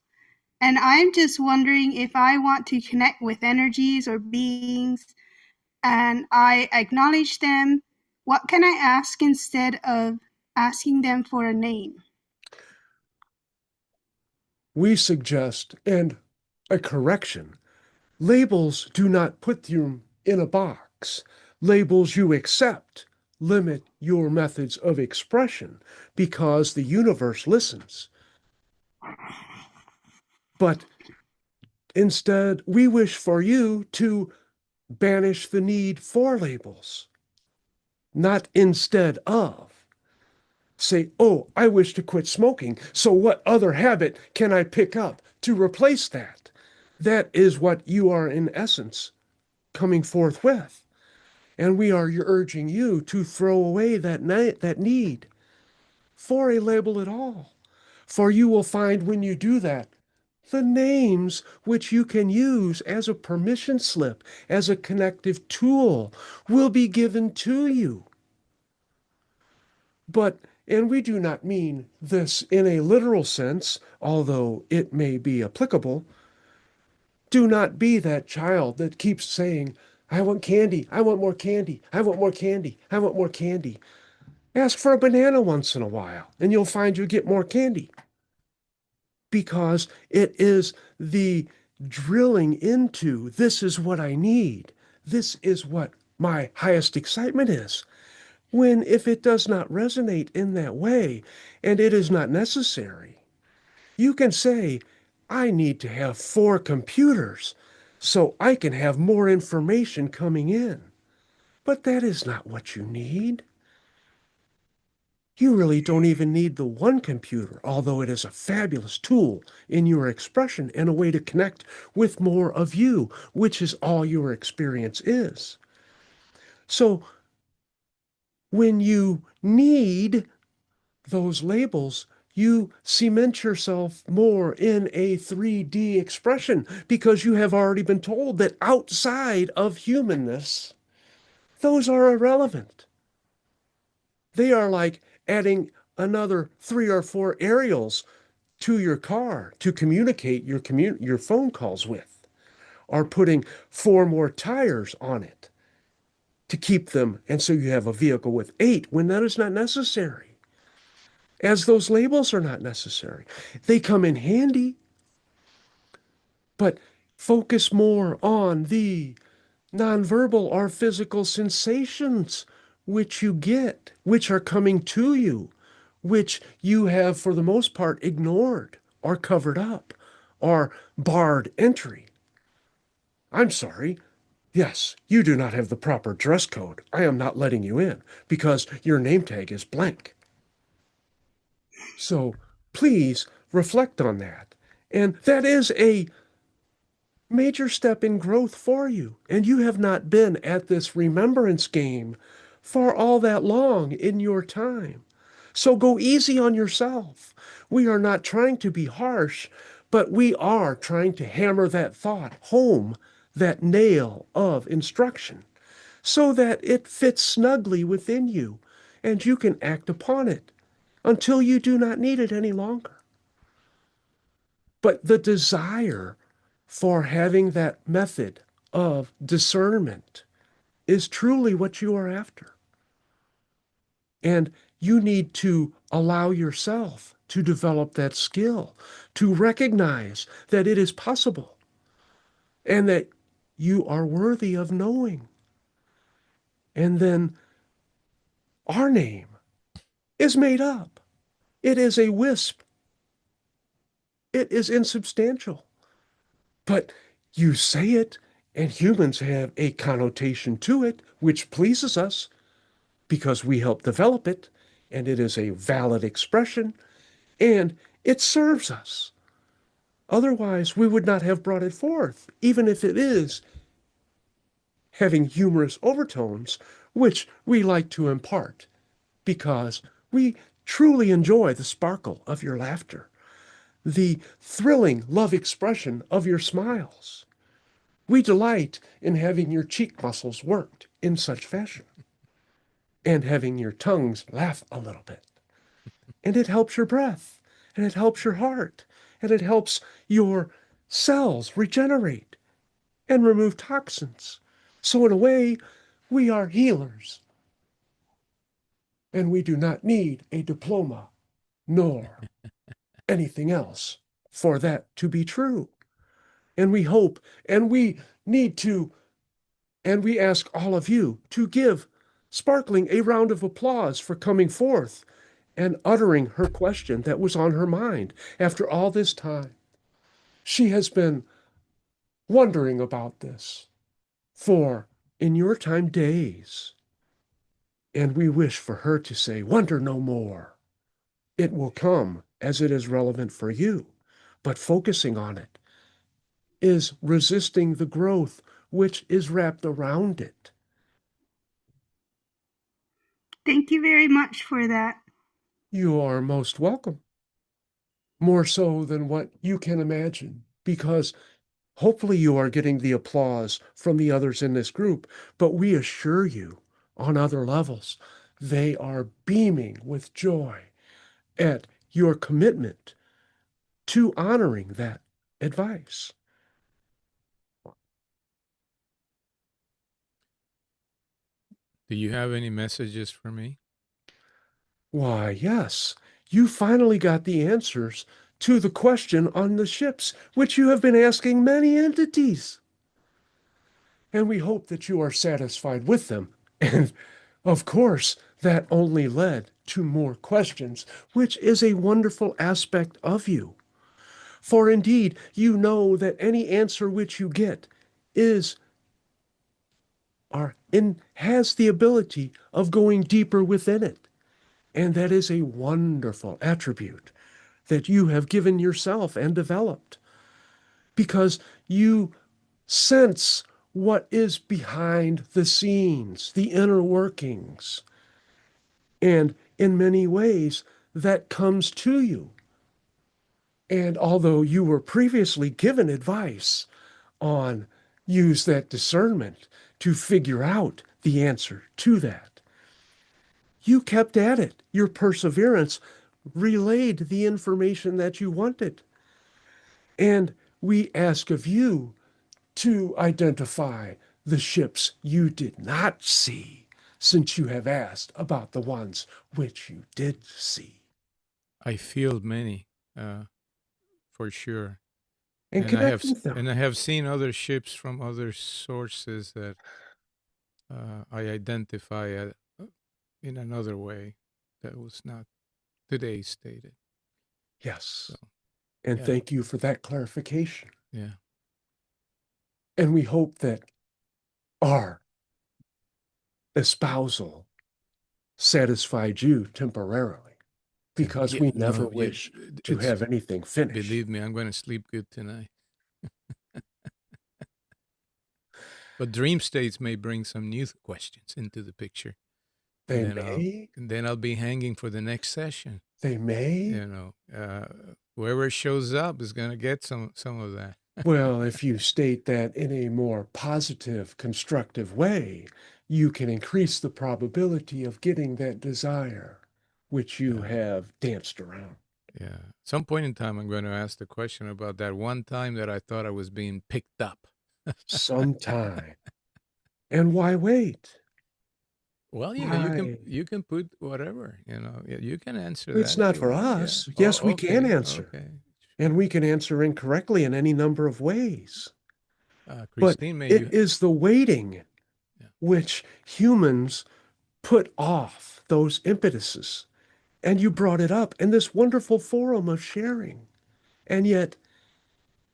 And I'm just wondering if I want to connect with energies or beings and I acknowledge them, what can I ask instead of asking them for a name? we suggest, and a correction, labels do not put you in a box. Labels you accept limit your methods of expression because the universe listens. But instead, we wish for you to banish the need for labels, not instead of. Say, oh, I wish to quit smoking, so what other habit can I pick up to replace that. That is what you are, in essence, coming forth with. And we are urging you to throw away that need for a label at all. For you will find when you do that, the names which you can use as a permission slip, as a connective tool, will be given to you. But, and we do not mean this in a literal sense, although it may be applicable. Do not be that child that keeps saying, I want candy, I want more candy, I want more candy, I want more candy. Ask for a banana once in a while, and you'll find you get more candy. Because it is the drilling into, this is what I need, this is what my highest excitement is. When if it does not resonate in that way, and it is not necessary, you can say, I need to have 4 computers so I can have more information coming in. But that is not what you need. You really don't even need the one computer, although it is a fabulous tool in your expression and a way to connect with more of you, which is all your experience is. So when you need those labels, you cement yourself more in a 3D expression because you have already been told that outside of humanness, those are irrelevant. They are like adding another 3 or 4 aerials to your car to communicate your phone calls with, or putting 4 more tires on it to keep them, and so you have a vehicle with 8 when that is not necessary. As those labels are not necessary. They come in handy, but focus more on the nonverbal or physical sensations which you get, which are coming to you, which you have, for the most part, ignored or covered up or barred entry. I'm sorry. Yes, you do not have the proper dress code. I am not letting you in because your name tag is blank. So please reflect on that. And that is a major step in growth for you. And you have not been at this remembrance game for all that long in your time. So go easy on yourself. We are not trying to be harsh, but we are trying to hammer that thought home, that nail of instruction, so that it fits snugly within you and you can act upon it until you do not need it any longer. But the desire for having that method of discernment is truly what you are after. And you need to allow yourself to develop that skill, to recognize that it is possible and that you are worthy of knowing. And then our name is made up. It is a wisp. It is insubstantial. But you say it, and humans have a connotation to it, which pleases us because we help develop it, and it is a valid expression, and it serves us. Otherwise, we would not have brought it forth, even if it is having humorous overtones, which we like to impart, because we truly enjoy the sparkle of your laughter, the thrilling love expression of your smiles. We delight in having your cheek muscles worked in such fashion, and having your tongues laugh a little bit. And it helps your breath, and it helps your heart, and it helps your cells regenerate and remove toxins. So in a way, we are healers. And we do not need a diploma nor anything else for that to be true. And we hope, and we need to, and we ask all of you to give Sparkling a round of applause for coming forth and uttering her question that was on her mind after all this time. She has been wondering about this for, in your time, days. And we wish for her to say, wonder no more. It will come as it is relevant for you. but focusing on it is resisting the growth which is wrapped around it. Thank you very much for that. You are most welcome. More so than what you can imagine, because hopefully you are getting the applause from the others in this group, but we assure you on other levels, they are beaming with joy at your commitment to honoring that advice. Do you have any messages for me? Why, yes, you finally got the answers to the question on the ships, which you have been asking many entities. And we hope that you are satisfied with them. And of course, that only led to more questions, which is a wonderful aspect of you. For indeed, you know that any answer which you get is has the ability of going deeper within it. And that is a wonderful attribute that you have given yourself and developed, because you sense what is behind the scenes, the inner workings. And in many ways, that comes to you. And although you were previously given advice on use that discernment to figure out the answer to that, you kept at it. Your perseverance relayed the information that you wanted. And we ask of you to identify the ships you did not see, since you have asked about the ones which you did see. I feel many, for sure. And connect with them. And I have seen other ships from other sources that I identify in another way that was not today stated. Yes. So, and yeah. Thank you for that clarification. Yeah. And we hope that our espousal satisfied you temporarily, because we never wish to have anything finished. Believe me, I'm going to sleep good tonight. But dream states may bring some new questions into the picture. They and may. Then I'll be hanging for the next session. They may. You know, whoever shows up is going to get some of that. Well, if you state that in a more positive, constructive way, you can increase the probability of getting that desire, which you have danced around. Yeah. At some point in time, I'm going to ask the question about that one time that I thought I was being picked up. Sometime. And why wait? Well, you know, you can put whatever, you know, you can answer that. It's not for us. Yeah. Yes, we can answer. Okay. And we can answer incorrectly in any number of ways. But Christine, it is the waiting which humans put off those impetuses. And you brought it up in this wonderful forum of sharing. And yet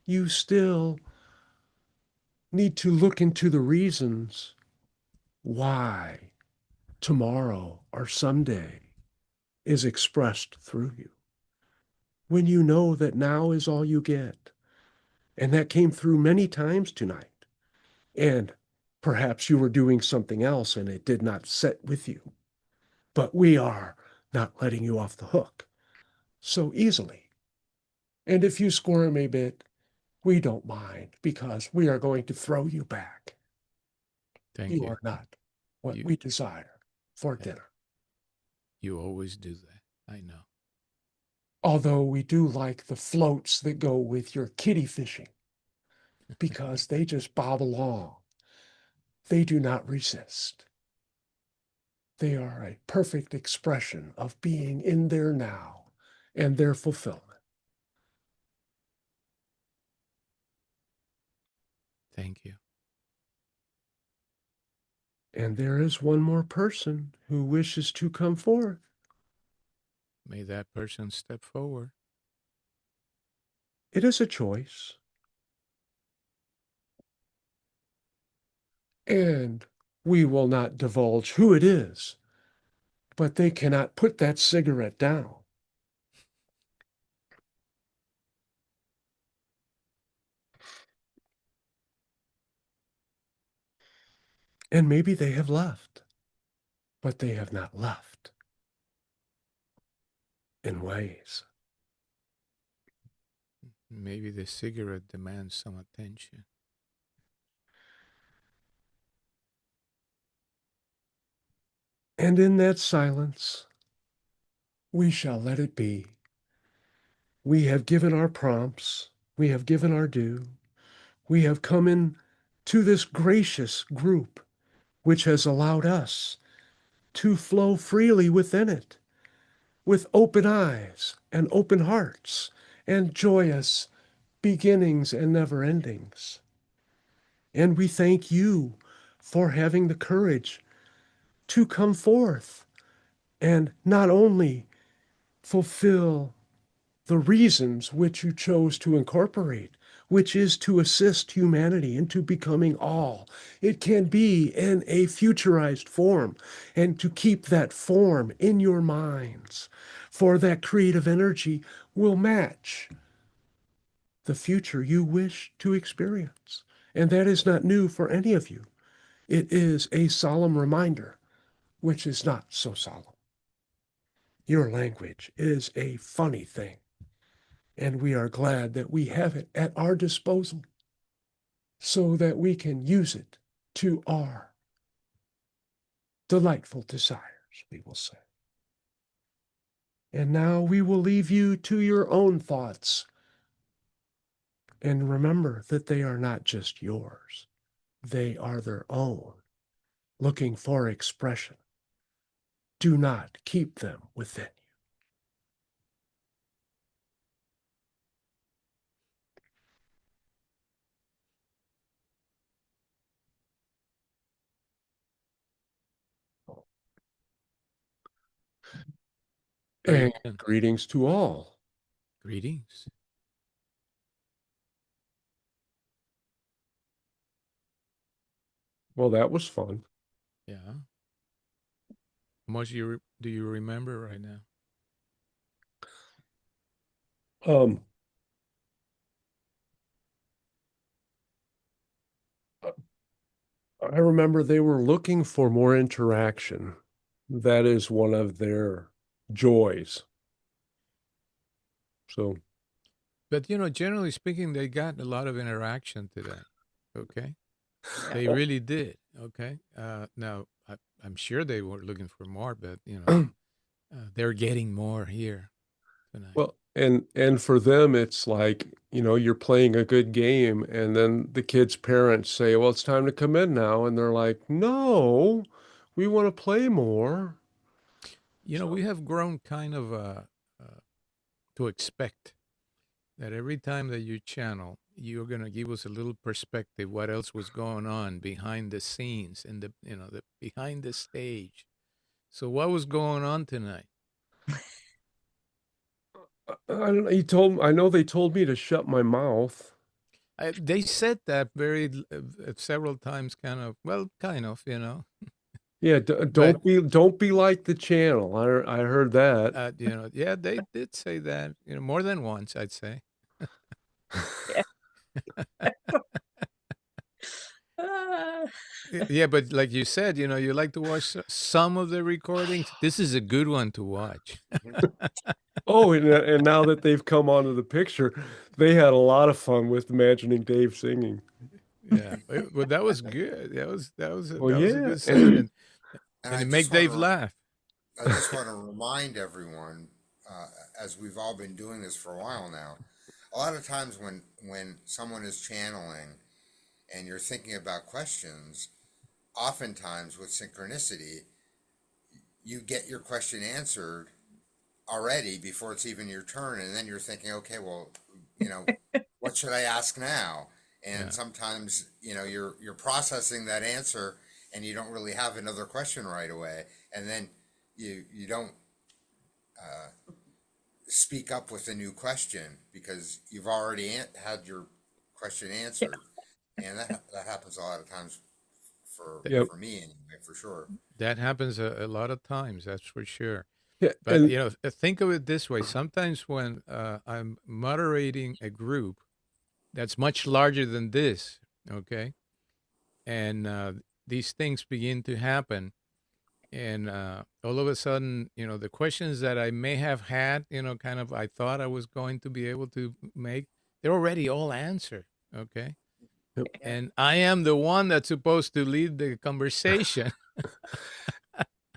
you still need to look into the reasons why tomorrow or someday is expressed through you, when you know that now is all you get. And that came through many times tonight. And perhaps you were doing something else and it did not sit with you. But we are not letting you off the hook so easily. And if you squirm a bit, we don't mind, because we are going to throw you back. Thank you. You are not what we desire for dinner. You always do that. I know. Although we do like the floats that go with your kitty fishing, because they just bob along. They do not resist. They are a perfect expression of being in there now and their fulfillment. Thank you. And there is one more person who wishes to come forth. May that person step forward. It is a choice. And we will not divulge who it is, but they cannot put that cigarette down. And maybe they have left, but they have not left in ways. Maybe the cigarette demands some attention. And in that silence, we shall let it be. We have given our prompts. We have given our due. We have come in to this gracious group, which has allowed us to flow freely within it, with open eyes and open hearts and joyous beginnings and never endings. And we thank you for having the courage to come forth and not only fulfill the reasons which you chose to incorporate, which is to assist humanity into becoming all. It can be in a futurized form, and to keep that form in your minds, for that creative energy will match the future you wish to experience. And that is not new for any of you. It is a solemn reminder, which is not so solemn. Your language is a funny thing, and we are glad that we have it at our disposal so that we can use it to our delightful desires, we will say. And now we will leave you to your own thoughts. And remember that they are not just yours, they are their own, looking for expression. Do not keep them within you. Very And good. greetings to all. Greetings. Well, that was fun. Yeah. How much do you remember right now? I remember they were looking for more interaction. That is one of their joys. So, But generally speaking, they got a lot of interaction today. Okay, they really did. Okay, now I'm sure they were looking for more, but they're getting more here tonight. well, and for them, it's like, you're playing a good game, and then the kids' parents say, "Well, it's time to come in now," and they're like, "No, we want to play more." We have grown kind of to expect that every time that you channel, you're going to give us a little perspective what else was going on behind the scenes and the behind the stage. So what was going on tonight? I don't know. I know they told me to shut my mouth. They said that several times, kind of. Yeah, But don't be like the channel. I heard that. yeah, they did say that, more than once, I'd say. Yeah. Ah. Yeah, but like you said, you like to watch some of the recordings. This is a good one to watch. Oh, and now that they've come onto the picture, they had a lot of fun with imagining Dave singing. Yeah, but that was good. Well, That was a yeah, good session, And and I it just make want Dave to laugh. I just want to remind everyone, as we've all been doing this for a while now, a lot of times when someone is channeling and you're thinking about questions, oftentimes with synchronicity, you get your question answered already before it's even your turn, and then you're thinking, okay, well, what should I ask now? And Yeah. sometimes, you're processing that answer, and you don't really have another question right away, and then you don't speak up with a new question because you've already had your question answered, and that happens a lot of times for yep, for me anyway, for sure. That happens a lot of times, that's for sure. yeah, But and think of it this way: sometimes when I'm moderating a group that's much larger than this, okay, and these things begin to happen. And all of a sudden, the questions that I may have had, kind of I thought I was going to be able to make, they're already all answered. Okay. Yep. And I am the one that's supposed to lead the conversation.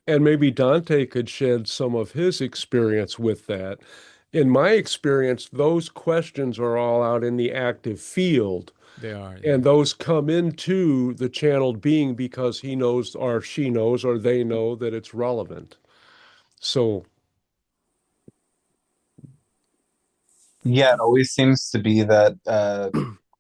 And maybe Dante could shed some of his experience with that. In my experience, those questions are all out in the active field. They are. And those come into the channeled being because he knows or she knows or they know that it's relevant. So Yeah, it always seems to be that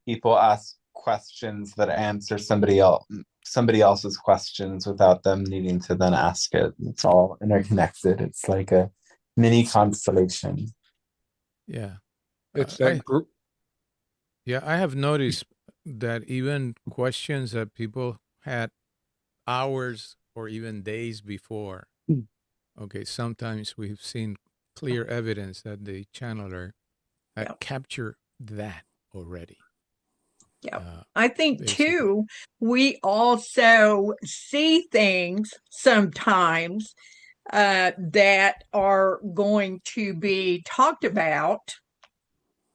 people ask questions that answer somebody else's questions without them needing to then ask it. It's all interconnected. It's like a mini constellation. Yeah. it's that group. Yeah, I have noticed that even questions that people had hours or even days before, okay, sometimes we've seen clear evidence that the channeler had captured that already. Yeah. I think basically. too, we also see things sometimes that are going to be talked about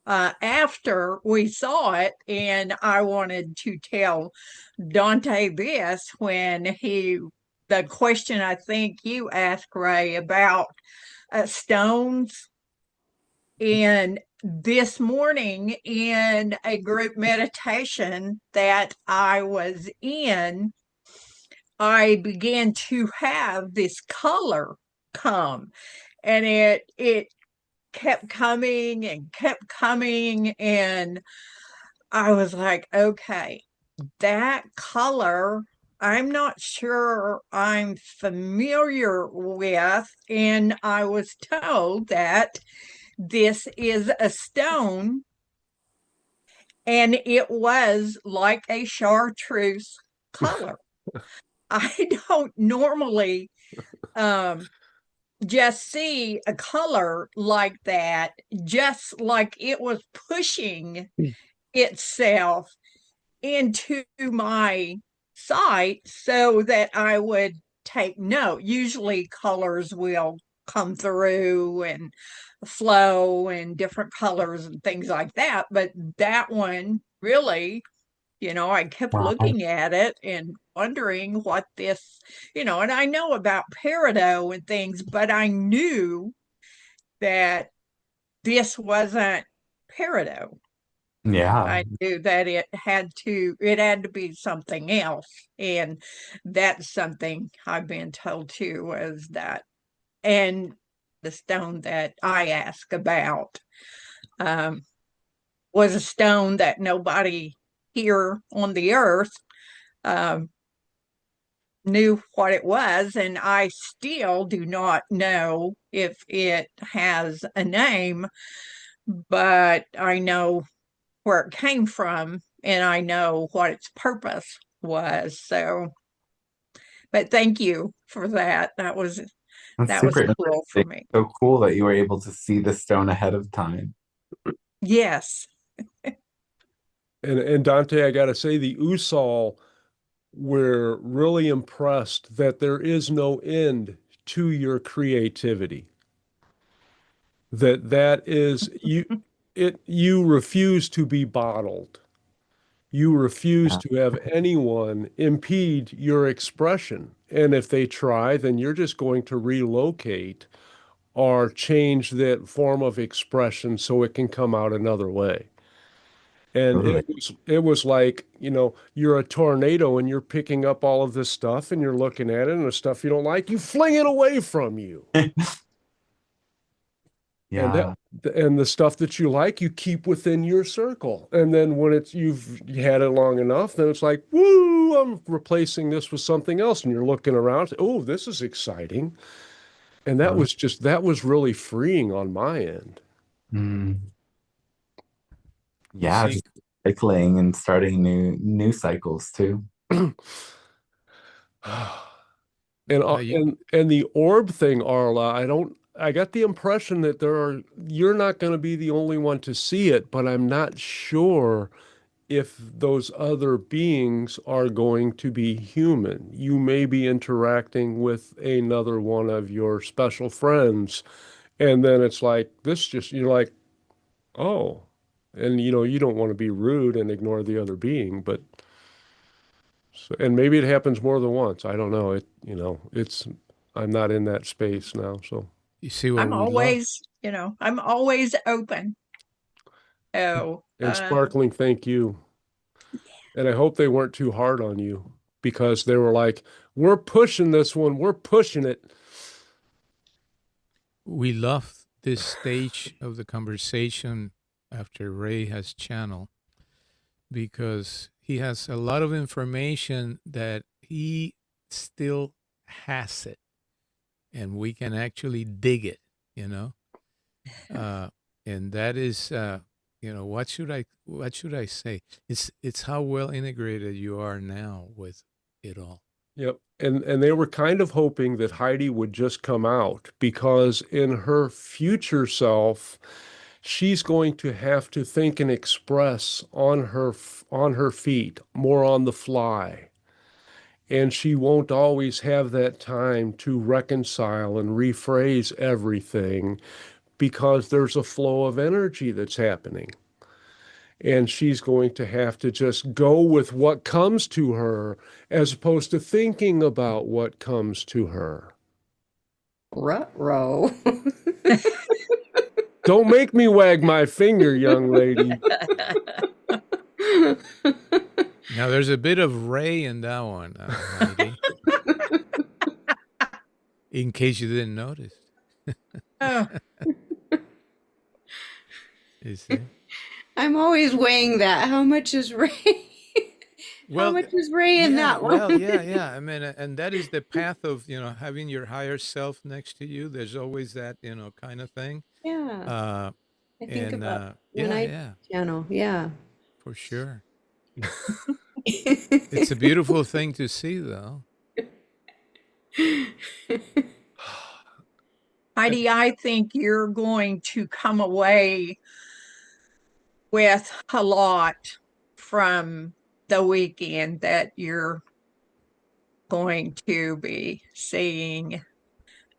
after we saw it. And I wanted to tell Dante this when the question I think you asked, Ray, about stones. And this morning in a group meditation that I was in, I began to have this color come, and it kept coming and kept coming, and I was like, okay, that color I'm not sure I'm familiar with. And I was told that this is a stone, and it was like a chartreuse color. I don't normally just see a color like that, just like it was pushing itself into my sight so that I would take note. Usually colors will come through and flow and different colors and things like that. But that one really, I kept looking at it and wondering what this, and I know about peridot and things, but I knew that this wasn't peridot. Yeah. I knew that it had to be something else. And that's something I've been told too, was that, and the stone that I asked about was a stone that nobody here on the earth knew what it was, and I still do not know if it has a name, but I know where it came from, and I know what its purpose was. So, but thank you for that. That was That's cool super for interesting. me. So cool that you were able to see the stone ahead of time. Yes. And Dante, I got to say, the Usol, we're really impressed that there is no end to your creativity. That is you refuse to be bottled. You refuse to have anyone impede your expression. And if they try, then you're just going to relocate or change that form of expression so it can come out another way. And Totally. it was like, you're a tornado and you're picking up all of this stuff and you're looking at it, and the stuff you don't like, you fling it away from you. Yeah. And the stuff that you like, you keep within your circle. And then when you've had it long enough, then it's like, woo, I'm replacing this with something else. And you're looking around, oh, this is exciting. And that was really freeing on my end. Yeah, just cycling and starting new cycles too. And the orb thing, Arla, I got the impression that you're not going to be the only one to see it, but I'm not sure if those other beings are going to be human. You may be interacting with another one of your special friends, and then it's like you're like, oh, and you don't want to be rude and ignore the other being, but and maybe it happens more than once. I don't know. I'm not in that space now, so. You see what I'm we love? always, I'm always open. Oh, And Sparkling, thank you. And I hope they weren't too hard on you, because they were like, we're pushing this one, we're pushing it. We love this stage of the conversation after Ray has channeled, because he has a lot of information that he still has it, and we can actually dig it, and that is, what should I say? It's how well integrated you are now with it all. Yep. And they were kind of hoping that Heidi would just come out, because in her future self, she's going to have to think and express on her feet, more on the fly. And she won't always have that time to reconcile and rephrase everything, because there's a flow of energy that's happening. And she's going to have to just go with what comes to her, as opposed to thinking about what comes to her. Ruh-roh. Don't make me wag my finger, young lady. Now, there's a bit of Ray in that one, Heidi. In case you didn't notice. You see? I'm always weighing that. How much is Ray? How much is Ray in that one? Well, yeah. I mean, and that is the path of, having your higher self next to you. There's always that, kind of thing. Yeah. I think about when I channel. Yeah. For sure. It's a beautiful thing to see, though. Heidi, I think you're going to come away with a lot from the weekend, that you're going to be seeing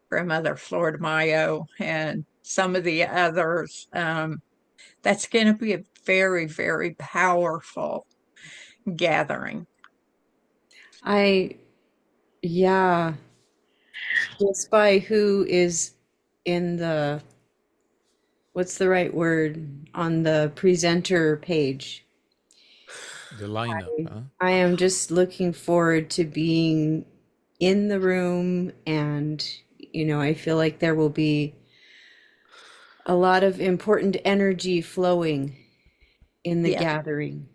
Grandmother Flor de Mayo and some of the others. That's going to be a very, very powerful gathering. Just by who is in the, what's the right word, on the presenter page. The lineup, I am just looking forward to being in the room, and I feel like there will be a lot of important energy flowing in the gathering,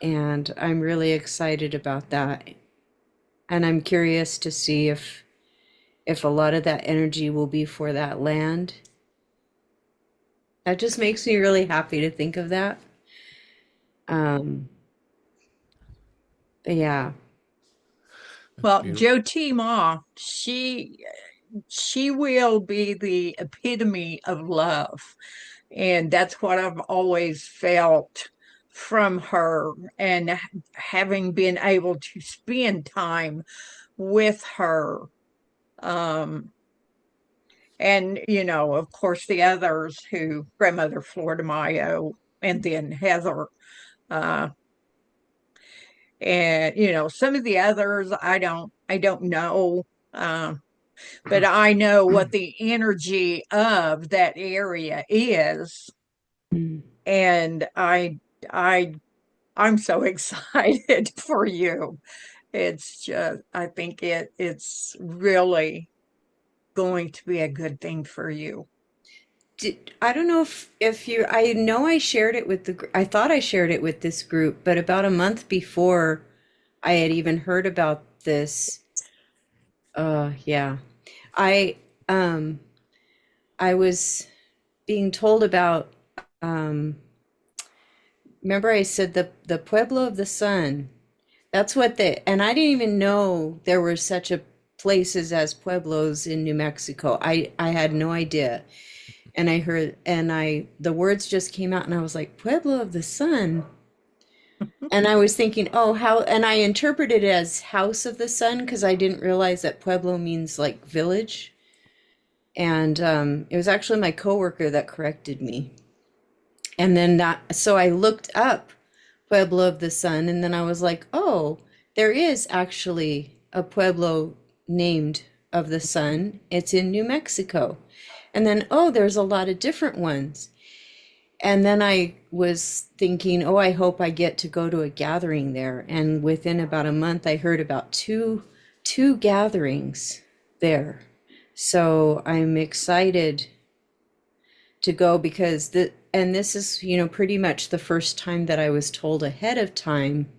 and I'm really excited about that. And I'm curious to see if a lot of that energy will be for that land. That just makes me really happy to think of that. Yeah. Well, Jyoti Ma, she will be the epitome of love. And that's what I've always felt from her. And having been able to spend time with her. And, of course, the others who, Grandmother Flor de Mayo, and then Heather. And, some of the others, I don't know. But I know what the energy of that area is. And I'm so excited for you. It's just, I think it's really going to be a good thing for you. I don't know if you, I know I shared it with I thought I shared it with this group, but about a month before I had even heard about this, I was being told about, remember I said the Pueblo of the Sun. That's what and I didn't even know there were such places as pueblos in New Mexico. I had no idea. And I heard, the words just came out, and I was like, Pueblo of the Sun. And I was thinking, oh, how, and I interpreted it as House of the Sun because I didn't realize that Pueblo means like village. And it was actually my coworker that corrected me. And then so I looked up Pueblo of the Sun, and then I was like, oh, there is actually a Pueblo named of the Sun. It's in New Mexico. And then, oh, there's a lot of different ones. And then I was thinking, oh, I hope I get to go to a gathering there. And within about a month, I heard about two gatherings there. So I'm excited to go because this is, pretty much the first time that I was told ahead of time,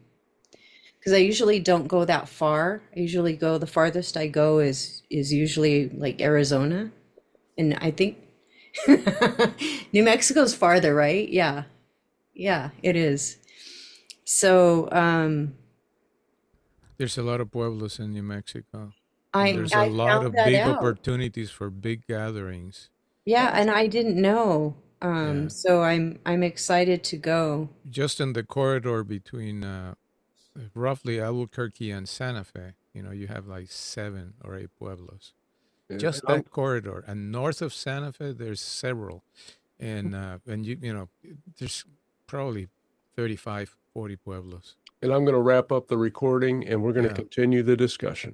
because I usually don't go that far. I usually go, the farthest I go is usually like Arizona. And I think New Mexico's farther, right? Yeah. Yeah, it is. So, There's a lot of pueblos in New Mexico. I And there's a lot found of that big out. opportunities for big gatherings. Yeah, and I didn't know. Yeah. So I'm excited to go. Just in the corridor between roughly Albuquerque and Santa Fe, you have like 7 or 8 pueblos. Yeah. Just that corridor. And north of Santa Fe, there's several. And there's probably 35, 40 pueblos. And I'm going to wrap up the recording, and we're going to Yeah. continue the discussion.